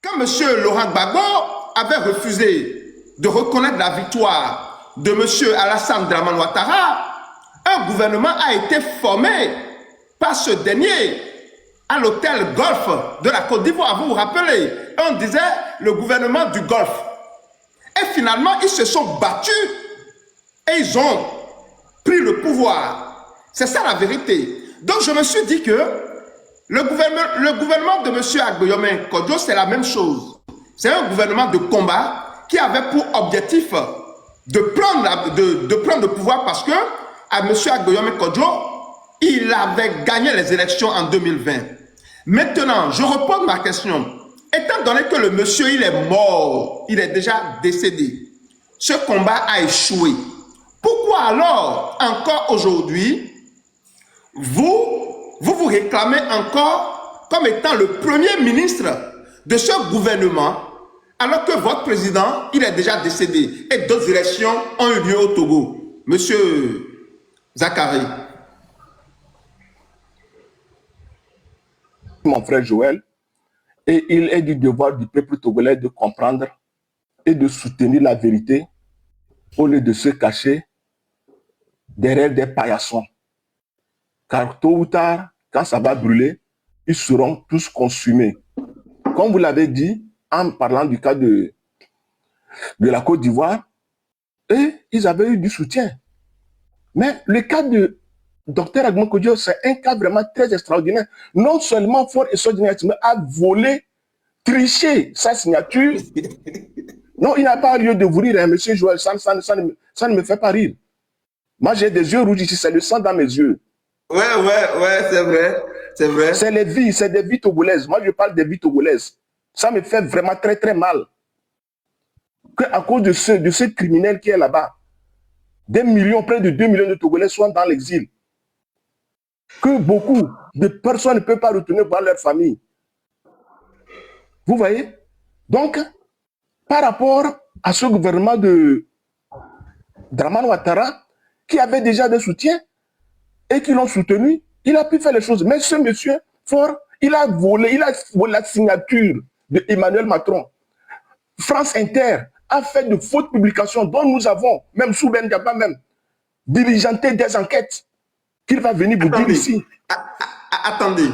quand M. Laurent Gbagbo avait refusé de reconnaître la victoire de M. Alassane Dramane Ouattara, un gouvernement a été formé par ce dernier à l'hôtel Golfe de la Côte d'Ivoire. Vous vous rappelez, on disait le gouvernement du Golfe. Et finalement, ils se sont battus et ils ont pris le pouvoir. C'est ça la vérité. Donc je me suis dit que le gouvernement de M. Agboyome Kodjo, c'est la même chose. C'est un gouvernement de combat qui avait pour objectif de prendre le pouvoir parce que à M. Agboyome Kodjo, il avait gagné les élections en 2020. Maintenant, je repose ma question. Étant donné que le monsieur, il est mort, il est déjà décédé, ce combat a échoué. Pourquoi alors, encore aujourd'hui, vous réclamez encore comme étant le premier ministre de ce gouvernement, alors que votre président, il est déjà décédé et d'autres élections ont eu lieu au Togo? Monsieur Zakari. Mon frère Joël, et il est du devoir du peuple togolais de comprendre et de soutenir la vérité au lieu de se cacher derrière des paillassons. Car tôt ou tard, quand ça va brûler, ils seront tous consumés. Comme vous l'avez dit, en parlant du cas de la Côte d'Ivoire, et ils avaient eu du soutien. Mais le cas de Dr Agboyome Kodjo, c'est un cas vraiment très extraordinaire. Non seulement Fort et Sodina a volé, triché sa signature. Non, il n'a pas lieu de vous rire, hein, monsieur Joël, ça ne me fait pas rire. Moi, j'ai des yeux rouges ici, c'est le sang dans mes yeux. Ouais, c'est vrai, c'est vrai. C'est les vies, c'est des vies togolaises. Moi, je parle des vies togolaises. Ça me fait vraiment très, très mal. Qu'à cause de ce criminel qui est là-bas, des millions, près de 2 millions de Togolais soient dans l'exil. Que beaucoup de personnes ne peuvent pas retourner voir leur famille. Vous voyez? Donc, par rapport à ce gouvernement de Dramane Ouattara, qui avait déjà des soutiens et qui l'ont soutenu, il a pu faire les choses. Mais ce monsieur Fort, il a volé la signature de Emmanuel Macron. France Inter a fait de fausses publications dont nous avons, même sous Ben Diaba même, diligenté des enquêtes qu'il va venir vous dire ici. Attendez.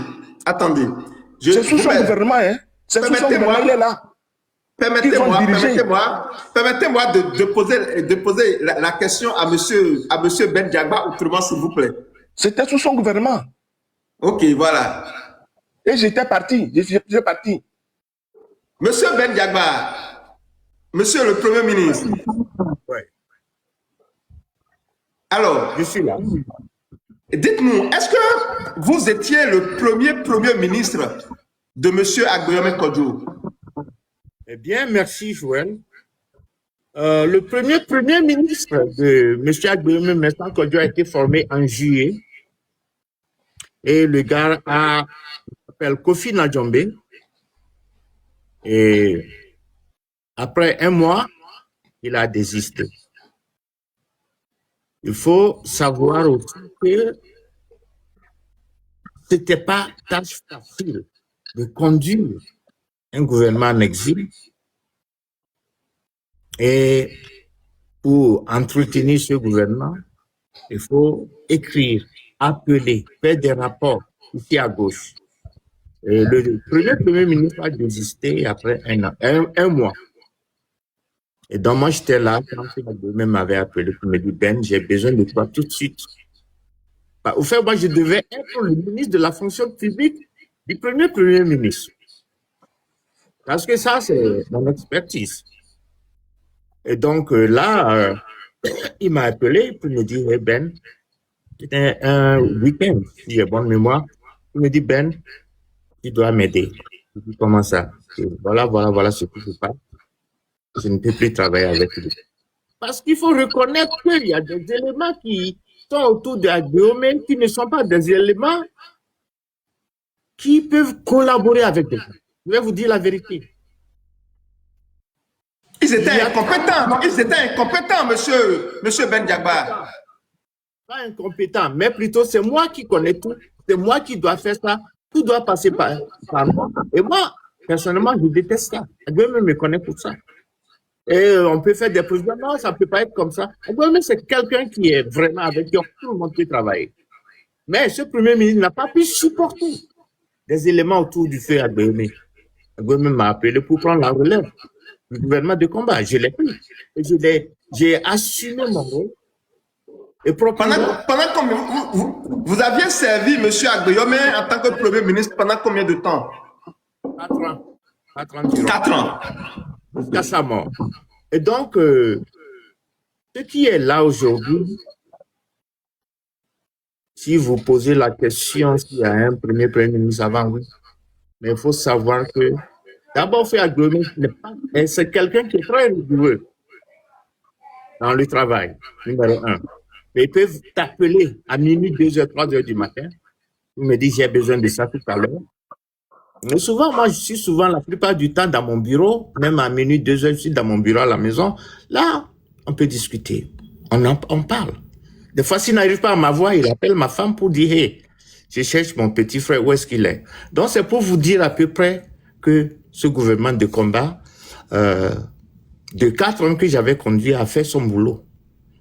C'est sous son gouvernement, hein. C'est sous son gouvernement, il est là. Permettez-moi de poser la question à monsieur Ben Diaba autrement, s'il vous plaît. C'était sous son gouvernement. Ok, voilà. Et j'étais parti, j'étais parti. Monsieur Ben Diaba, monsieur le Premier ministre. Oui. Alors, je suis là. Dites-nous, est-ce que vous étiez le premier ministre de monsieur Agboyome Kodjo? Eh bien, merci Joël. Le premier ministre de monsieur Agboyome Kodjo a été formé en juillet. Et le gars s'appelle Kofi Nadjombe. Et après un mois, il a désisté. Il faut savoir aussi que ce n'était pas tâche facile de conduire un gouvernement en exil. Et pour entretenir ce gouvernement, il faut écrire, appeler, faire des rapports ici à gauche. Et le premier ministre a désisté après un mois. Et donc, moi, j'étais là quand il m'avait appelé pour me dire, Ben, j'ai besoin de toi tout de suite. Au fait, moi, je devais être le ministre de la fonction publique du premier ministre. Parce que ça, c'est mon expertise. Et donc, là, il m'a appelé pour me dire, hey, Ben, c'était un week-end, si j'ai bonne mémoire. Il me dit, Ben, tu dois m'aider. Je dis, comment ça? Et voilà ce qui se passe. Je ne peux plus travailler avec lui. Parce qu'il faut reconnaître qu'il y a des éléments qui sont autour de Agboyome qui ne sont pas des éléments qui peuvent collaborer avec eux. Je vais vous dire la vérité. Ils étaient incompétents, monsieur Ben Diaba. Pas incompétents, mais plutôt c'est moi qui connais tout. C'est moi qui dois faire ça. Tout doit passer par moi. Et moi, personnellement, je déteste ça. Agboué me connaît pour ça. Et on peut faire des présidents. Non, ça ne peut pas être comme ça. Agboué, c'est quelqu'un qui est vraiment avec qui tout le monde peut travailler. Mais ce premier ministre n'a pas pu supporter des éléments autour du feu Agboué. Agboué m'a appelé pour prendre la relève du gouvernement de combat. Je l'ai pris. Et j'ai assumé mon rôle. Et Pendant combien vous aviez servi M. Agboué en tant que Premier ministre pendant combien de temps? 4 ans. 4 ans. 4 ans. Jusqu'à sa mort. Et donc, ce qui est là aujourd'hui, si vous posez la question s'il y a un premier ministre avant, oui. Mais il faut savoir que d'abord, fait Agboué, c'est quelqu'un qui est très rigoureux dans le travail, numéro 1. Mais ils peuvent t'appeler à minuit, 2h, 3h du matin. Ils me disent, j'ai besoin de ça tout à l'heure. Mais souvent, moi, je suis souvent la plupart du temps dans mon bureau, même à minuit, 2h, je suis dans mon bureau à la maison. Là, on peut discuter. On parle. Des fois, s'il n'arrive pas à m'avoir, il appelle ma femme pour dire, hey, je cherche mon petit frère, où est-ce qu'il est? Donc, c'est pour vous dire à peu près que ce gouvernement de combat, de 4 ans que j'avais conduit, a fait son boulot.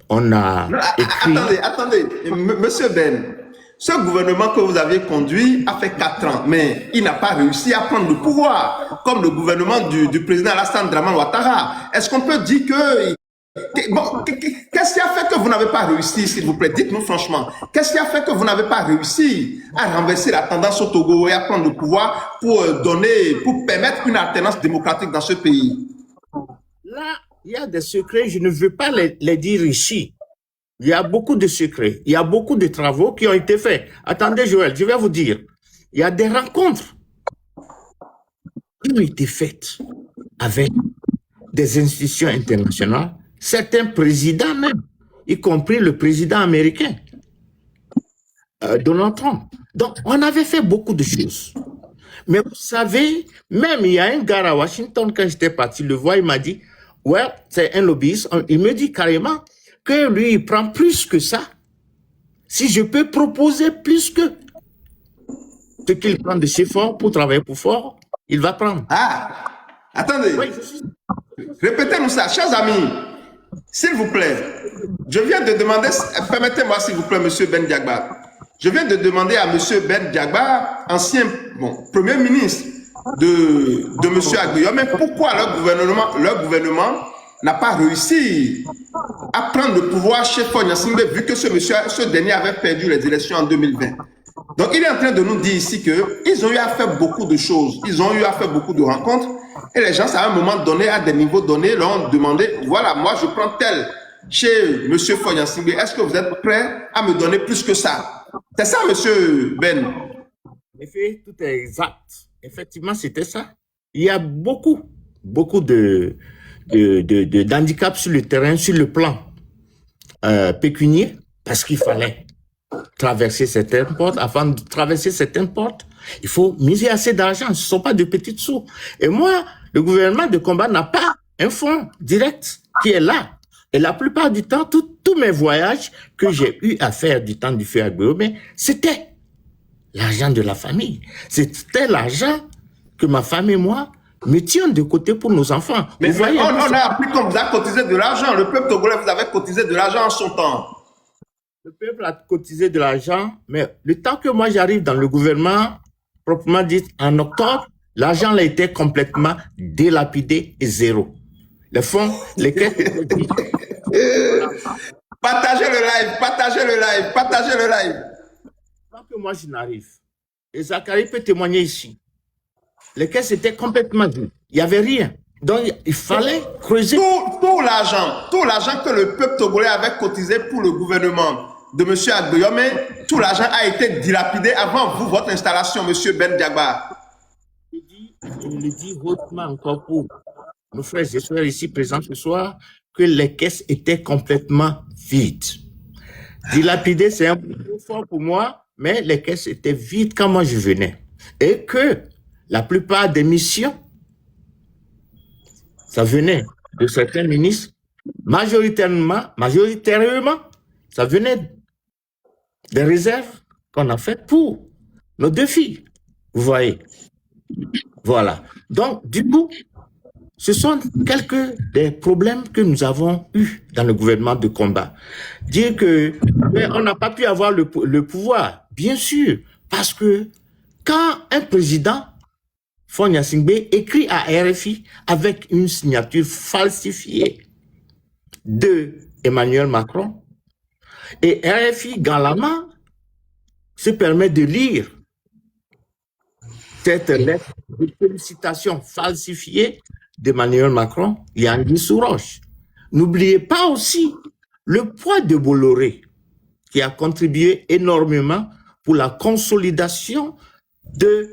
On a écrit... Attendez, Monsieur Ben, ce gouvernement que vous aviez conduit a fait 4 ans, mais il n'a pas réussi à prendre le pouvoir, comme le gouvernement du président Alassane Draman Ouattara. Est-ce qu'on peut dire que... Bon, qu'est-ce qui a fait que vous n'avez pas réussi, s'il vous plaît? Dites-nous franchement. Qu'est-ce qui a fait que vous n'avez pas réussi à renverser la tendance au Togo et à prendre le pouvoir pour permettre une alternance démocratique dans ce pays? Là, il y a des secrets, je ne veux pas les dire ici. Il y a beaucoup de secrets, il y a beaucoup de travaux qui ont été faits. Attendez, Joël, je vais vous dire. Il y a des rencontres qui ont été faites avec des institutions internationales, certains présidents même, y compris le président américain, Donald Trump. Donc, on avait fait beaucoup de choses. Mais vous savez, même il y a un gars à Washington, quand j'étais parti le voir, il m'a dit, ouais, c'est un lobbyiste. Il me dit carrément que lui, il prend plus que ça. Si je peux proposer plus que ce qu'il prend de chez Ford pour travailler pour Ford, il va prendre. Ah, attendez. Oui, répétez-nous ça, chers amis. S'il vous plaît, je viens de demander, permettez-moi s'il vous plaît, Monsieur Ben Diagba. Je viens de demander à Monsieur Ben Diagba, ancien Premier ministre de Monsieur Agboué, mais pourquoi leur gouvernement n'a pas réussi à prendre le pouvoir chez Faure Gnassingbé, vu que ce dernier avait perdu les élections en 2020. Donc, il est en train de nous dire ici qu'ils ont eu à faire beaucoup de choses, ils ont eu à faire beaucoup de rencontres, et les gens, à un moment donné, à des niveaux donnés, leur ont demandé, voilà, moi, je prends tel chez M. Faure Gnassingbé, est-ce que vous êtes prêt à me donner plus que ça? C'est ça, M. Ben? En effet, tout est exact. Effectivement, c'était ça. Il y a beaucoup d'handicaps sur le terrain, sur le plan pécunier, parce qu'il fallait traverser certaines portes. Avant de traverser certaines portes, il faut miser assez d'argent. Ce ne sont pas de petites sous. Et moi, le gouvernement de combat n'a pas un fonds direct qui est là. Et la plupart du temps, tous mes voyages que j'ai eu à faire du temps du feu Agboué, c'était l'argent de la famille. C'était l'argent que ma femme et moi mettions de côté pour nos enfants. Mais vous voyez, on a appris qu'on vous a cotisé de l'argent. Le peuple togolais vous avait cotisé de l'argent en son temps. Le peuple a cotisé de l'argent, mais le temps que moi j'arrive dans le gouvernement, proprement dit, en octobre, l'argent a été complètement délapidé et zéro. Les fonds, les caisses... Partagez le live, partagez le live, partagez le live. Tant que moi je n'arrive, et Zachary peut témoigner ici, les caisses étaient complètement vides. Il n'y avait rien. Donc, il fallait creuser. Tout l'argent que le peuple togolais avait cotisé pour le gouvernement de M. Agboué, tout l'argent a été dilapidé avant vous, votre installation, M. Ben Diagba. Je le dis hautement encore pour nos frères et sœurs ici présents ce soir, que les caisses étaient complètement vides. Dilapidé, c'est un peu fort pour moi, mais les caisses étaient vides quand moi je venais. Et que la plupart des missions, ça venait de certains ministres, majoritairement, ça venait des réserves qu'on a faites pour nos 2 filles. Vous voyez. Voilà. Donc, du coup, ce sont quelques des problèmes que nous avons eus dans le gouvernement de combat. Dire que on n'a pas pu avoir le pouvoir, bien sûr, parce que quand un président, Faure Gnassingbé, écrit à RFI avec une signature falsifiée de Emmanuel Macron, et RFI, dans la main, se permet de lire cette lettre de félicitations falsifiée d'Emmanuel Macron, il y a Anguille sous roche. N'oubliez pas aussi le poids de Bolloré, qui a contribué énormément pour la consolidation de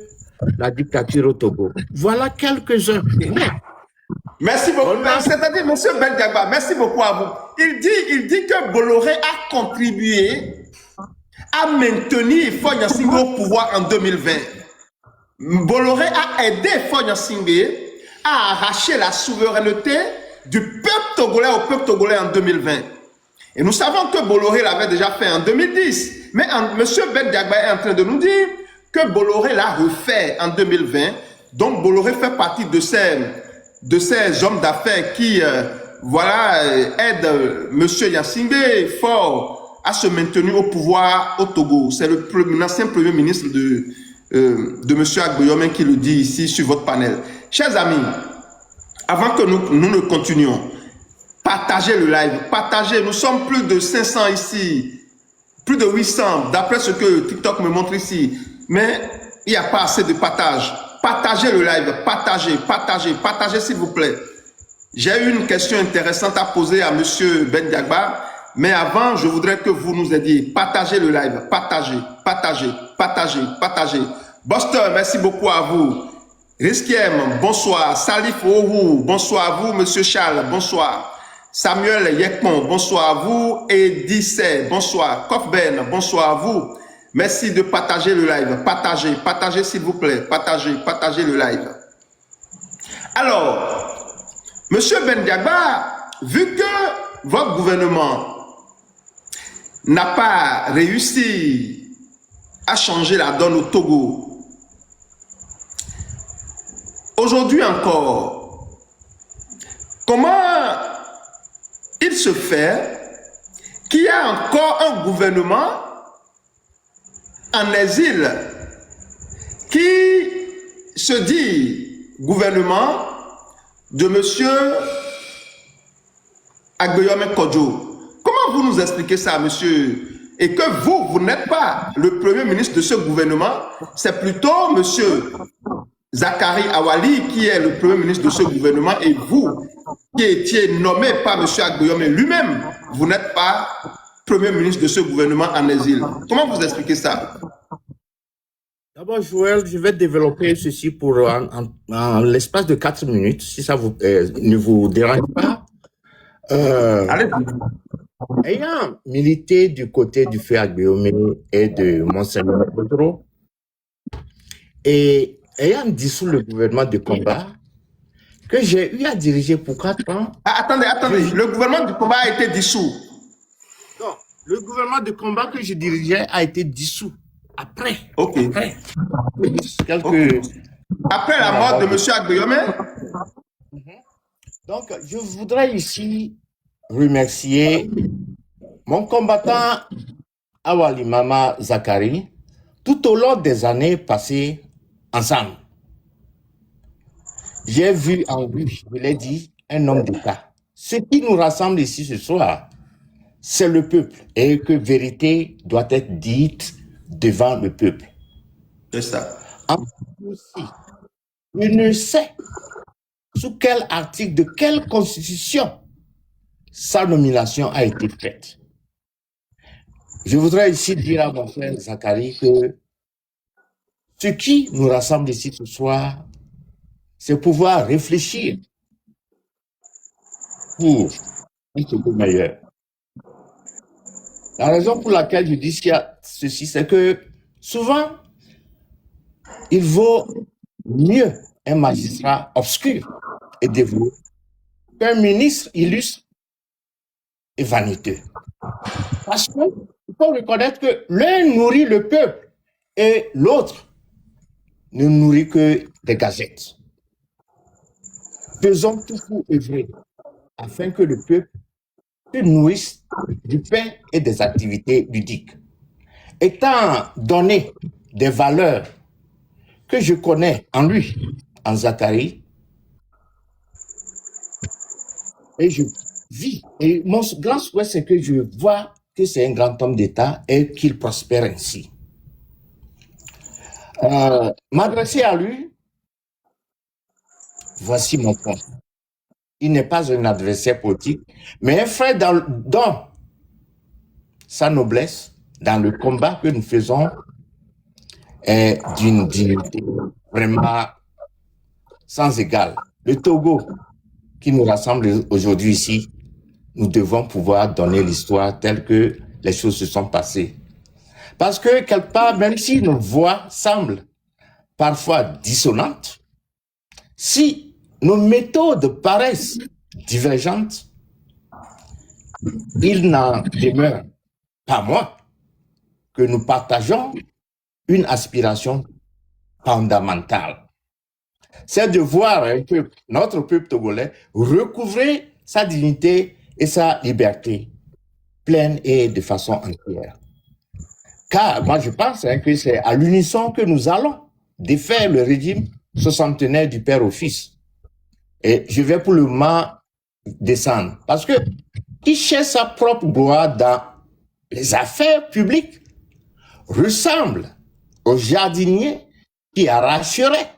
la dictature au Togo. Voilà quelques-uns. Merci beaucoup. C'est-à-dire, M. Ben Diagba, merci beaucoup à vous. Il dit que Bolloré a contribué à maintenir Faure Gnassingbé au pouvoir en 2020. Bolloré a aidé Faure Gnassingbé à arracher la souveraineté du peuple togolais au peuple togolais en 2020. Et nous savons que Bolloré l'avait déjà fait en 2010. Mais M. Ben Diagba est en train de nous dire que Bolloré l'a refait en 2020. Donc Bolloré fait partie de ces hommes d'affaires qui aident M. Gnassingbé fort à se maintenir au pouvoir au Togo. C'est l'ancien premier ministre de M. Agboyomé qui le dit ici sur votre panel. Chers amis, avant que nous ne continuions, partagez le live, partagez. Nous sommes plus de 500 ici, plus de 800 d'après ce que TikTok me montre ici. Mais il n'y a pas assez de partage. Partagez le live, partagez s'il vous plaît. J'ai eu une question intéressante à poser à M. Ben Diagba, mais avant, je voudrais que vous nous aidiez. Partagez le live, partagez. Buster, merci beaucoup à vous. Riskiem, bonsoir. Salif Ohu, bonsoir à vous. M. Charles, bonsoir. Samuel Yekpon, bonsoir à vous. Edisse, bonsoir. Kofben, bonsoir à vous. Merci de partager le live. Partagez s'il vous plaît. Partagez le live. Alors, Monsieur Ben Diagba, vu que votre gouvernement n'a pas réussi à changer la donne au Togo, aujourd'hui encore, comment il se fait qu'il y a encore un gouvernement en exil qui se dit gouvernement de M. Agboyomé Kodjo? Comment vous nous expliquez ça, monsieur? Et que vous n'êtes pas le premier ministre de ce gouvernement, c'est plutôt M. Zakari Awali qui est le premier ministre de ce gouvernement, et vous, qui étiez nommé par M. Agboyomé lui-même, vous n'êtes pas premier ministre de ce gouvernement en exil. Comment vous expliquez ça? D'abord, Joël, je vais développer ceci pour en l'espace de 4 minutes, si ça ne vous dérange pas. Ayant milité du côté du feu Agboyomé et de Monseigneur Bodro, et ayant dissous le gouvernement de combat, que j'ai eu à diriger pour 4 ans. Attendez, le gouvernement de combat a été dissous. Non, le gouvernement de combat que je dirigeais a été dissous. Après. Ok. Après la mort de M. Agboyomé. Donc, je voudrais ici remercier mon combattant Awali Mama Zakari tout au long des années passées ensemble. J'ai vu en lui, je l'ai dit, un homme d'État. Ce qui nous rassemble ici ce soir, c'est le peuple, et que vérité doit être dite devant le peuple. C'est ça. Aussi, je ne sais sous quel article de quelle constitution sa nomination a été faite. Je voudrais ici dire à mon frère Zakari que ce qui nous rassemble ici ce soir, c'est pouvoir réfléchir pour un Togo meilleur. La raison pour laquelle je dis ceci, c'est que souvent, il vaut mieux un magistrat obscur et dévoué qu'un ministre illustre et vaniteux. Parce qu'il faut reconnaître que l'un nourrit le peuple et l'autre ne nourrit que des gazettes. Faisons tout pour œuvrer afin que le peuple se nourrisse du pain et des activités ludiques. Étant donné des valeurs que je connais en lui, en Zacharie, et je vis. Et mon grand souhait, c'est que je vois que c'est un grand homme d'État et qu'il prospère ainsi. M'adresser à lui, voici mon point. Il n'est pas un adversaire politique, mais un frère dans sa noblesse, dans le combat que nous faisons, est d'une dignité vraiment sans égale. Le Togo qui nous rassemble aujourd'hui ici, nous devons pouvoir donner l'histoire telle que les choses se sont passées. Parce que quelque part, même si nos voix semblent parfois dissonantes, si nos méthodes paraissent divergentes, il n'en demeure pas moins que nous partageons une aspiration fondamentale. C'est de voir un peuple, notre peuple togolais, recouvrer sa dignité et sa liberté pleine et de façon entière. Car moi je pense que c'est à l'unisson que nous allons défaire le régime soixantenaire du père au fils. Et je vais pour le moment descendre. Parce que qui cherche sa propre gloire dans les affaires publiques ressemble au jardinier qui arracherait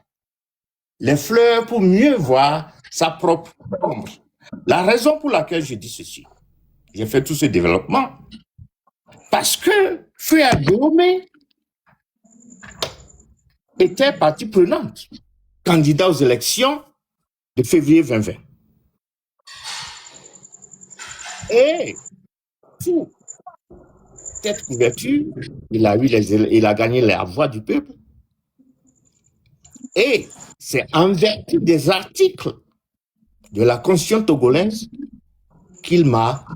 les fleurs pour mieux voir sa propre ombre. La raison pour laquelle je dis ceci, j'ai fait tout ce développement, parce que Frère Dahomey était partie prenante, candidat aux élections de février 2020. Et pour cette couverture, il a gagné la voix du peuple. Et c'est en vertu des articles de la Constitution togolaise qu'il m'a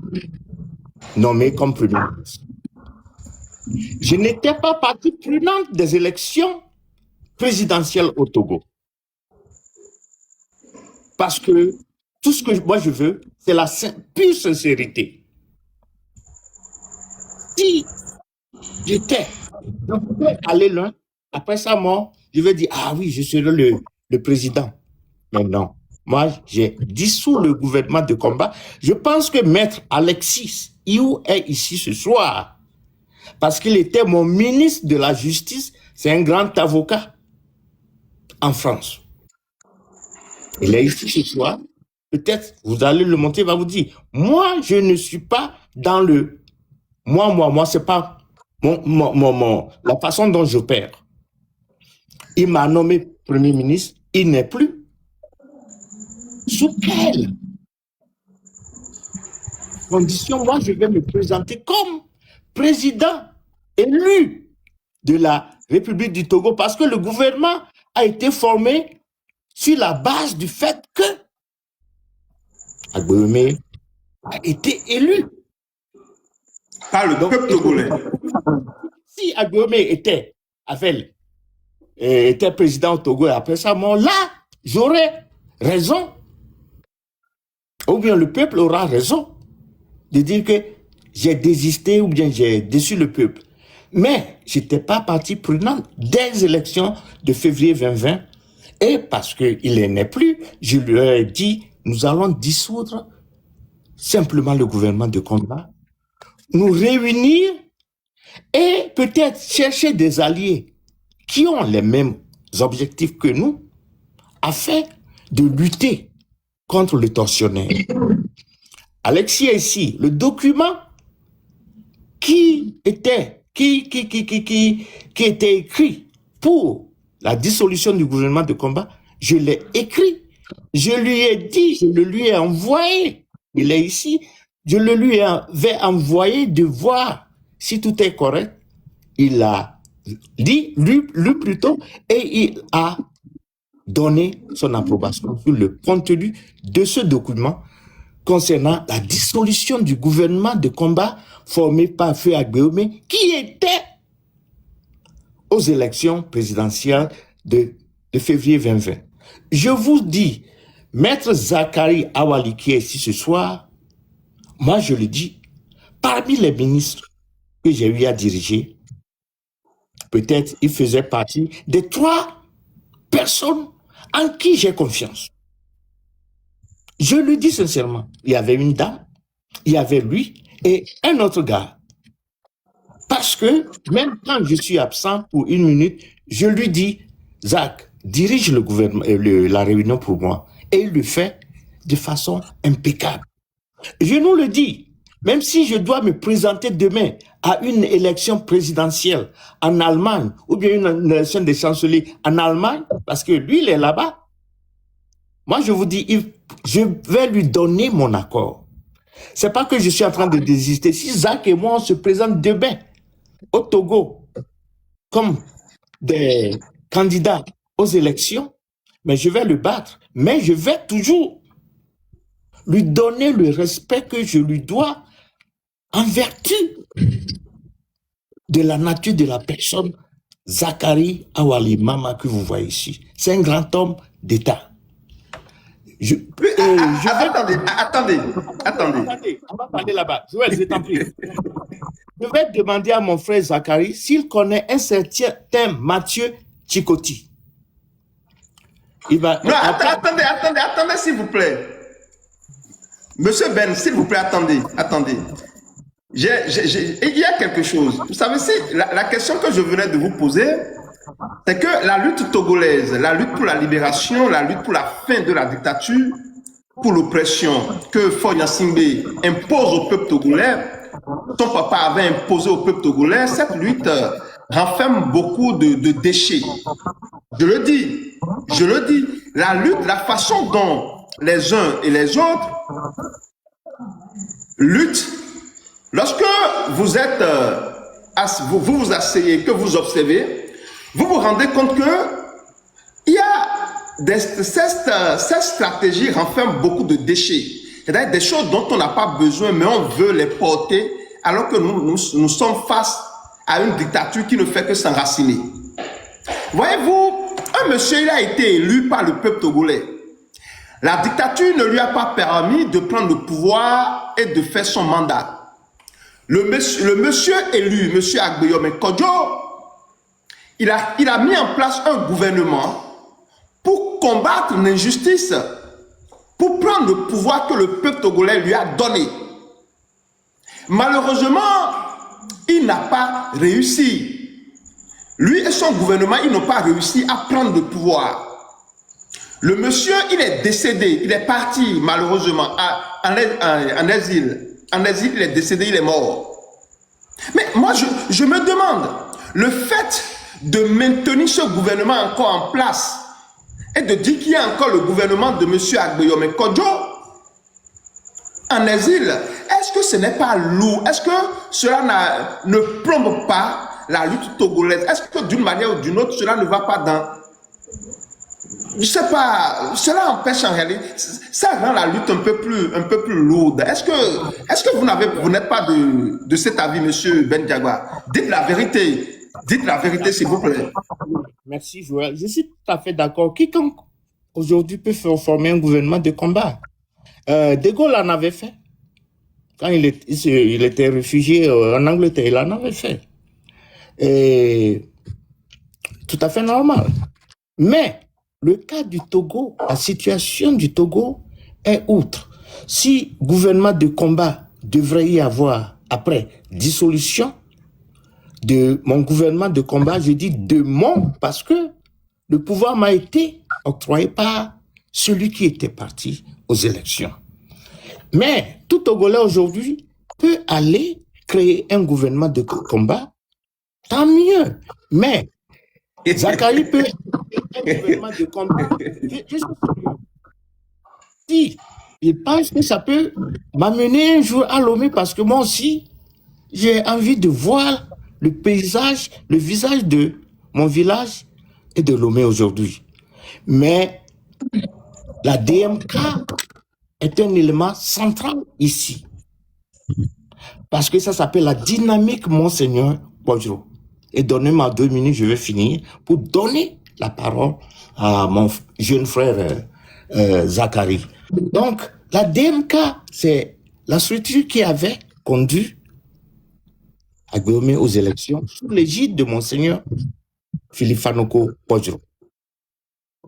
nommé comme Premier ministre. Je n'étais pas partie prenante des élections présidentielles au Togo. Parce que tout ce que moi je veux, c'est la pure sincérité. Si je pouvais aller loin, après sa mort, je vais dire, ah oui, je serai le président. Mais non, moi j'ai dissous le gouvernement de combat. Je pense que Maître Alexis Iou est ici ce soir, parce qu'il était mon ministre de la Justice, c'est un grand avocat en France. Il est ici ce soir, peut-être vous allez le monter, il va vous dire, moi je ne suis pas dans le moi, c'est pas la façon dont j'opère. Il m'a nommé Premier ministre, il n'est plus. Sous quelles conditions, moi, je vais me présenter comme président élu de la République du Togo, parce que le gouvernement a été formé sur la base du fait que Dahomey a été élu. Par le peuple togolais. Si Dahomey était président au Togo et après sa mort, là, j'aurais raison. Ou bien le peuple aura raison de dire que j'ai désisté ou bien j'ai déçu le peuple. Mais je n'étais pas partie prenante des élections de février 2020. Et parce qu'il n'est plus, je lui ai dit, nous allons dissoudre simplement le gouvernement de combat, nous réunir et peut-être chercher des alliés qui ont les mêmes objectifs que nous afin de lutter contre le tortionnaire. Alexis est ici, le document qui était écrit pour la dissolution du gouvernement de combat, je l'ai écrit, je lui ai dit, je le lui ai envoyé, il est ici, je le lui avais envoyé de voir si tout est correct. Il a lu plutôt et il a donné son approbation sur le contenu de ce document concernant la dissolution du gouvernement de combat formé par Frère Dahomey qui était aux élections présidentielles de février 2020. Je vous dis, Maître Zakari Awali qui est ici ce soir, moi je le dis, parmi les ministres que j'ai eu à diriger, peut-être il faisait partie des 3 personnes en qui j'ai confiance. Je le dis sincèrement, il y avait une dame, il y avait lui et un autre gars. Parce que même quand je suis absent pour 1 minute, je lui dis, Zach, dirige le gouvernement, la réunion pour moi. Et il le fait de façon impeccable. Je nous le dis, même si je dois me présenter demain à une élection présidentielle en Allemagne ou bien une élection des chanceliers en Allemagne, parce que lui, il est là-bas, moi, je vous dis, je vais lui donner mon accord. C'est pas que je suis en train de désister. Si Zach et moi, on se présente demain au Togo comme des candidats aux élections, mais je vais le battre. Mais je vais toujours lui donner le respect que je lui dois en vertu de la nature de la personne Zakari Awali Mama que vous voyez ici. C'est un grand homme d'État. Attendez. Attendez, on va parler là-bas. Joël, je t'en prie. Je vais demander à mon frère Zakari s'il connaît un certain Mathieu Chikoti. Il va... Non, attendez, s'il vous plaît. Monsieur Ben, s'il vous plaît, attendez. Il y a quelque chose. Vous savez, la question que je venais de vous poser, c'est que la lutte togolaise, la lutte pour la libération, la lutte pour la fin de la dictature, pour l'oppression que Faure Gnassingbé impose au peuple togolais, son papa avait imposé au peuple togolais, cette lutte renferme beaucoup de déchets. Je le dis, la lutte, la façon dont les uns et les autres luttent, lorsque vous êtes, vous vous asseyez, que vous observez, vous vous rendez compte que il y a cette stratégie renferme beaucoup de déchets. C'est-à-dire des choses dont on n'a pas besoin, mais on veut les porter, alors que nous sommes face à une dictature qui ne fait que s'enraciner. Voyez-vous, un monsieur, il a été élu par le peuple togolais. La dictature ne lui a pas permis de prendre le pouvoir et de faire son mandat. Le monsieur élu, monsieur Agbeyomi Kodjo, il a mis en place un gouvernement pour combattre l'injustice, pour prendre le pouvoir que le peuple togolais lui a donné. Malheureusement, il n'a pas réussi. Lui et son gouvernement, ils n'ont pas réussi à prendre le pouvoir. Le monsieur, il est décédé, il est parti malheureusement en exil. En exil, il est décédé, il est mort. Mais moi, je me demande, le fait de maintenir ce gouvernement encore en place et de dire qu'il y a encore le gouvernement de M. Agbeyomi Kodjo en exil, est-ce que ce n'est pas lourd? Est-ce que cela ne plombe pas la lutte togolaise? Est-ce que d'une manière ou d'une autre, cela ne va pas dans... Je ne sais pas, cela empêche en réalité, ça rend la lutte un peu plus lourde. Est-ce que vous n'êtes pas de cet avis, monsieur Ben Diagba? Dites la vérité, s'il vous plaît. Merci, Joël. Je suis tout à fait d'accord. Quiconque aujourd'hui peut former un gouvernement de combat. De Gaulle en avait fait. Quand il était réfugié en Angleterre, il en avait fait. Et tout à fait normal. Mais le cas du Togo, la situation du Togo est outre. Si gouvernement de combat devrait y avoir après dissolution de mon gouvernement de combat, je dis de mon, parce que le pouvoir m'a été octroyé par celui qui était parti aux élections. Mais tout Togolais aujourd'hui peut aller créer un gouvernement de combat, tant mieux. Mais Zakari peut un gouvernement de combat. Si il pense que ça peut m'amener un jour à Lomé, parce que moi aussi, j'ai envie de voir le paysage, le visage de mon village et de Lomé aujourd'hui. Mais la DMK est un élément central ici. Parce que ça s'appelle la dynamique Monseigneur Kodjo. Et donnez-moi 2 minutes, je vais finir, pour donner la parole à mon jeune frère Zachary. Donc, la DMK, c'est la structure qui avait conduit Agbéomé aux élections sous l'égide de Monseigneur Philippe Fanoko Podjro.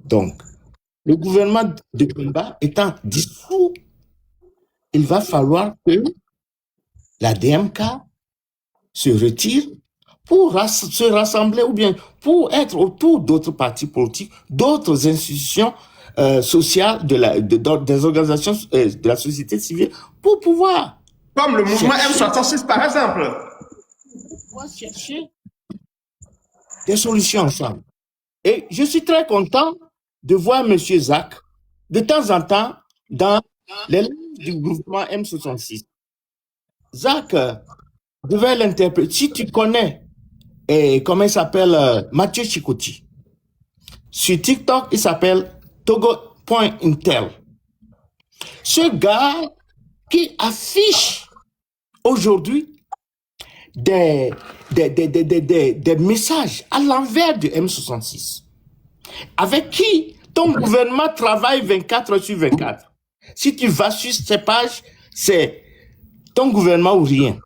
Donc, le gouvernement de Pemba étant dissous, il va falloir que la DMK se retire pour se rassembler ou bien pour être autour d'autres partis politiques, d'autres institutions sociales, des organisations de la société civile pour pouvoir... Comme le mouvement M66 par exemple. Pour chercher des solutions ensemble. Et je suis très content de voir M. Zach de temps en temps dans les lives du groupement M66. Zach devait l'interpréter. Si tu connais, comment il s'appelle, Mathieu Chikoti, sur TikTok, il s'appelle Togo.intel. Ce gars qui affiche aujourd'hui des messages à l'envers du M66, avec qui ton gouvernement travaille 24 heures sur 24. Si tu vas sur ces pages, c'est ton gouvernement ou rien.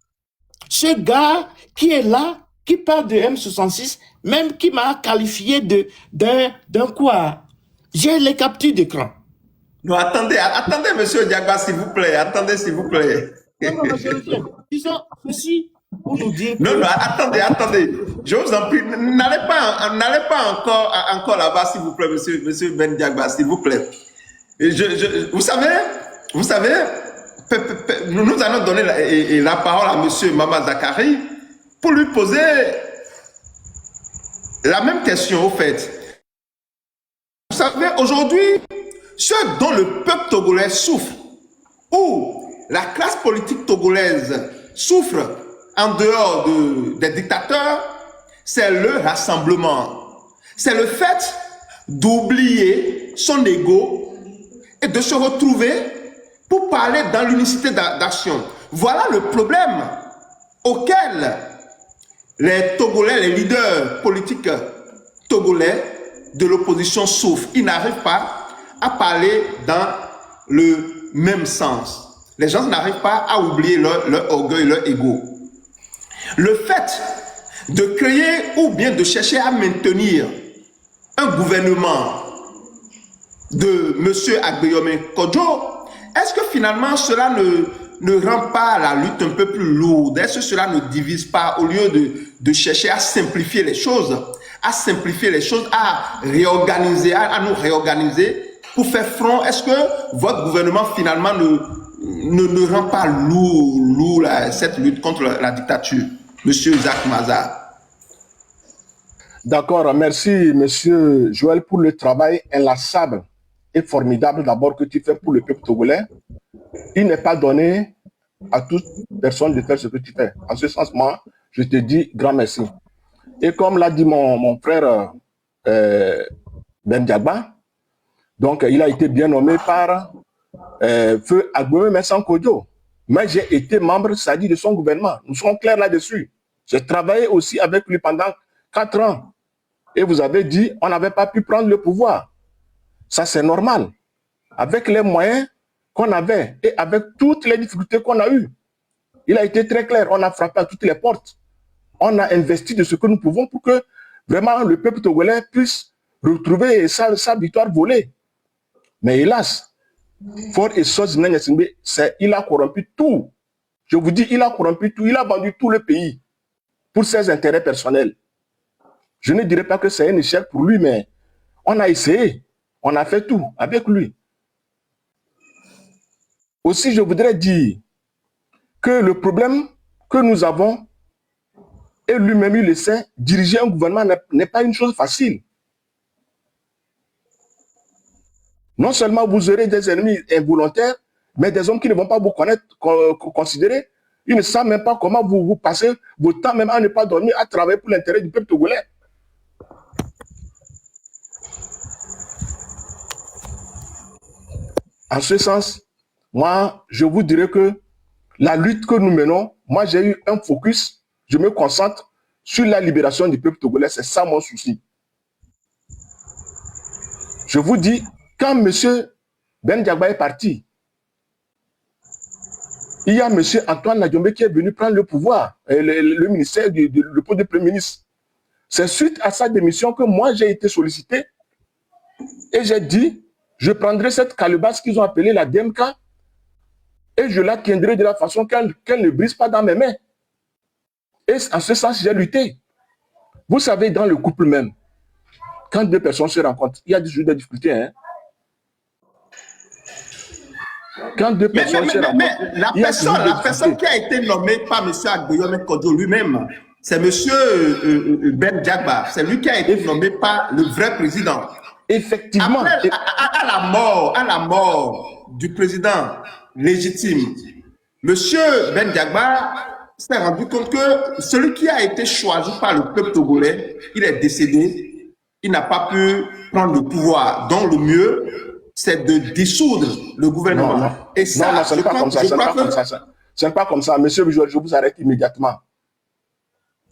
Ce gars qui est là, qui parle de M66, même qui m'a qualifié d'un quoi. J'ai les captures d'écran. Non, attendez, monsieur Diagba, s'il vous plaît. Attendez, s'il vous plaît. Non, disons ceci pour nous dire. Non, attendez. Je vous en prie, n'allez pas encore là-bas, s'il vous plaît, monsieur Ben Diagba, s'il vous plaît. Vous savez, nous allons donner la parole à monsieur Mama Zachary pour lui poser la même question, au fait. Vous savez, aujourd'hui, ce dont le peuple togolais souffre, ou la classe politique togolaise souffre en dehors des dictateurs, c'est le rassemblement. C'est le fait d'oublier son ego et de se retrouver pour parler dans l'unicité d'action. Voilà le problème auquel les Togolais, les leaders politiques togolais de l'opposition souffrent. Ils n'arrivent pas à parler dans le même sens. Les gens n'arrivent pas à oublier leur orgueil, leur ego. Le fait de créer ou bien de chercher à maintenir un gouvernement de M. Agbéomé Kodjo, est-ce que finalement cela ne rend pas la lutte un peu plus lourde? Est-ce que cela ne divise pas au lieu de chercher à simplifier les choses, à réorganiser, à nous réorganiser pour faire front? Est-ce que votre gouvernement finalement ne rend pas lourd cette lutte contre la dictature, Monsieur Zach Maza? D'accord, merci Monsieur Joël pour le travail inlassable et formidable d'abord que tu fais pour le peuple togolais. Il n'est pas donné à toute personne de faire ce que tu fais. En ce sens, moi, je te dis grand merci. Et comme l'a dit mon frère Ben Diagba, donc il a été bien nommé par Feu Agbéomé Kodjo. Mais j'ai été membre, c'est-à-dire de son gouvernement. Nous sommes clairs là-dessus. J'ai travaillé aussi avec lui pendant 4 ans. Et vous avez dit, on n'avait pas pu prendre le pouvoir. Ça, c'est normal. Avec les moyens qu'on avait et avec toutes les difficultés qu'on a eues. Il a été très clair. On a frappé à toutes les portes. On a investi de ce que nous pouvons pour que vraiment le peuple togolais puisse retrouver sa victoire volée. Mais hélas, Fort et Sos, il a corrompu tout. Je vous dis, il a corrompu tout. Il a vendu tout le pays pour ses intérêts personnels. Je ne dirais pas que c'est un échec pour lui, mais on a essayé. On a fait tout avec lui. Aussi, je voudrais dire que le problème que nous avons, et lui-même il le sait, diriger un gouvernement n'est pas une chose facile. Non seulement vous aurez des ennemis involontaires, mais des hommes qui ne vont pas vous connaître, considérer. Ils ne savent même pas comment vous passez votre temps même à ne pas dormir, à travailler pour l'intérêt du peuple togolais. En ce sens, moi, je vous dirais que la lutte que nous menons, moi, j'ai eu un focus, je me concentre sur la libération du peuple togolais, c'est ça mon souci. Je vous dis, quand M. Ben Diagba est parti, il y a M. Antoine Nadiombe qui est venu prendre le pouvoir, le ministère, le poste de Premier ministre. C'est suite à sa démission que moi, j'ai été sollicité et j'ai dit, je prendrai cette calebasse qu'ils ont appelée la DMK et je la tiendrai de la façon qu'elle ne brise pas dans mes mains. Et en ce sens, j'ai lutté. Vous savez, dans le couple même, quand deux personnes se rencontrent, il y a toujours des difficultés. Hein? Quand deux personnes se rencontrent, mais la personne qui a été nommée par M. Agbeyomi Kodjo lui-même, c'est M. Ben Diagba. C'est lui qui a été nommé par le vrai président. Effectivement. Après, à la mort du président légitime, M. Ben Diagba s'est rendu compte que celui qui a été choisi par le peuple togolais, il est décédé, il n'a pas pu prendre le pouvoir. Donc le mieux, c'est de dissoudre le gouvernement. Non. Et ça, non, ce n'est pas comme ça. Ce n'est pas comme ça. Monsieur Bijou, je vous arrête immédiatement.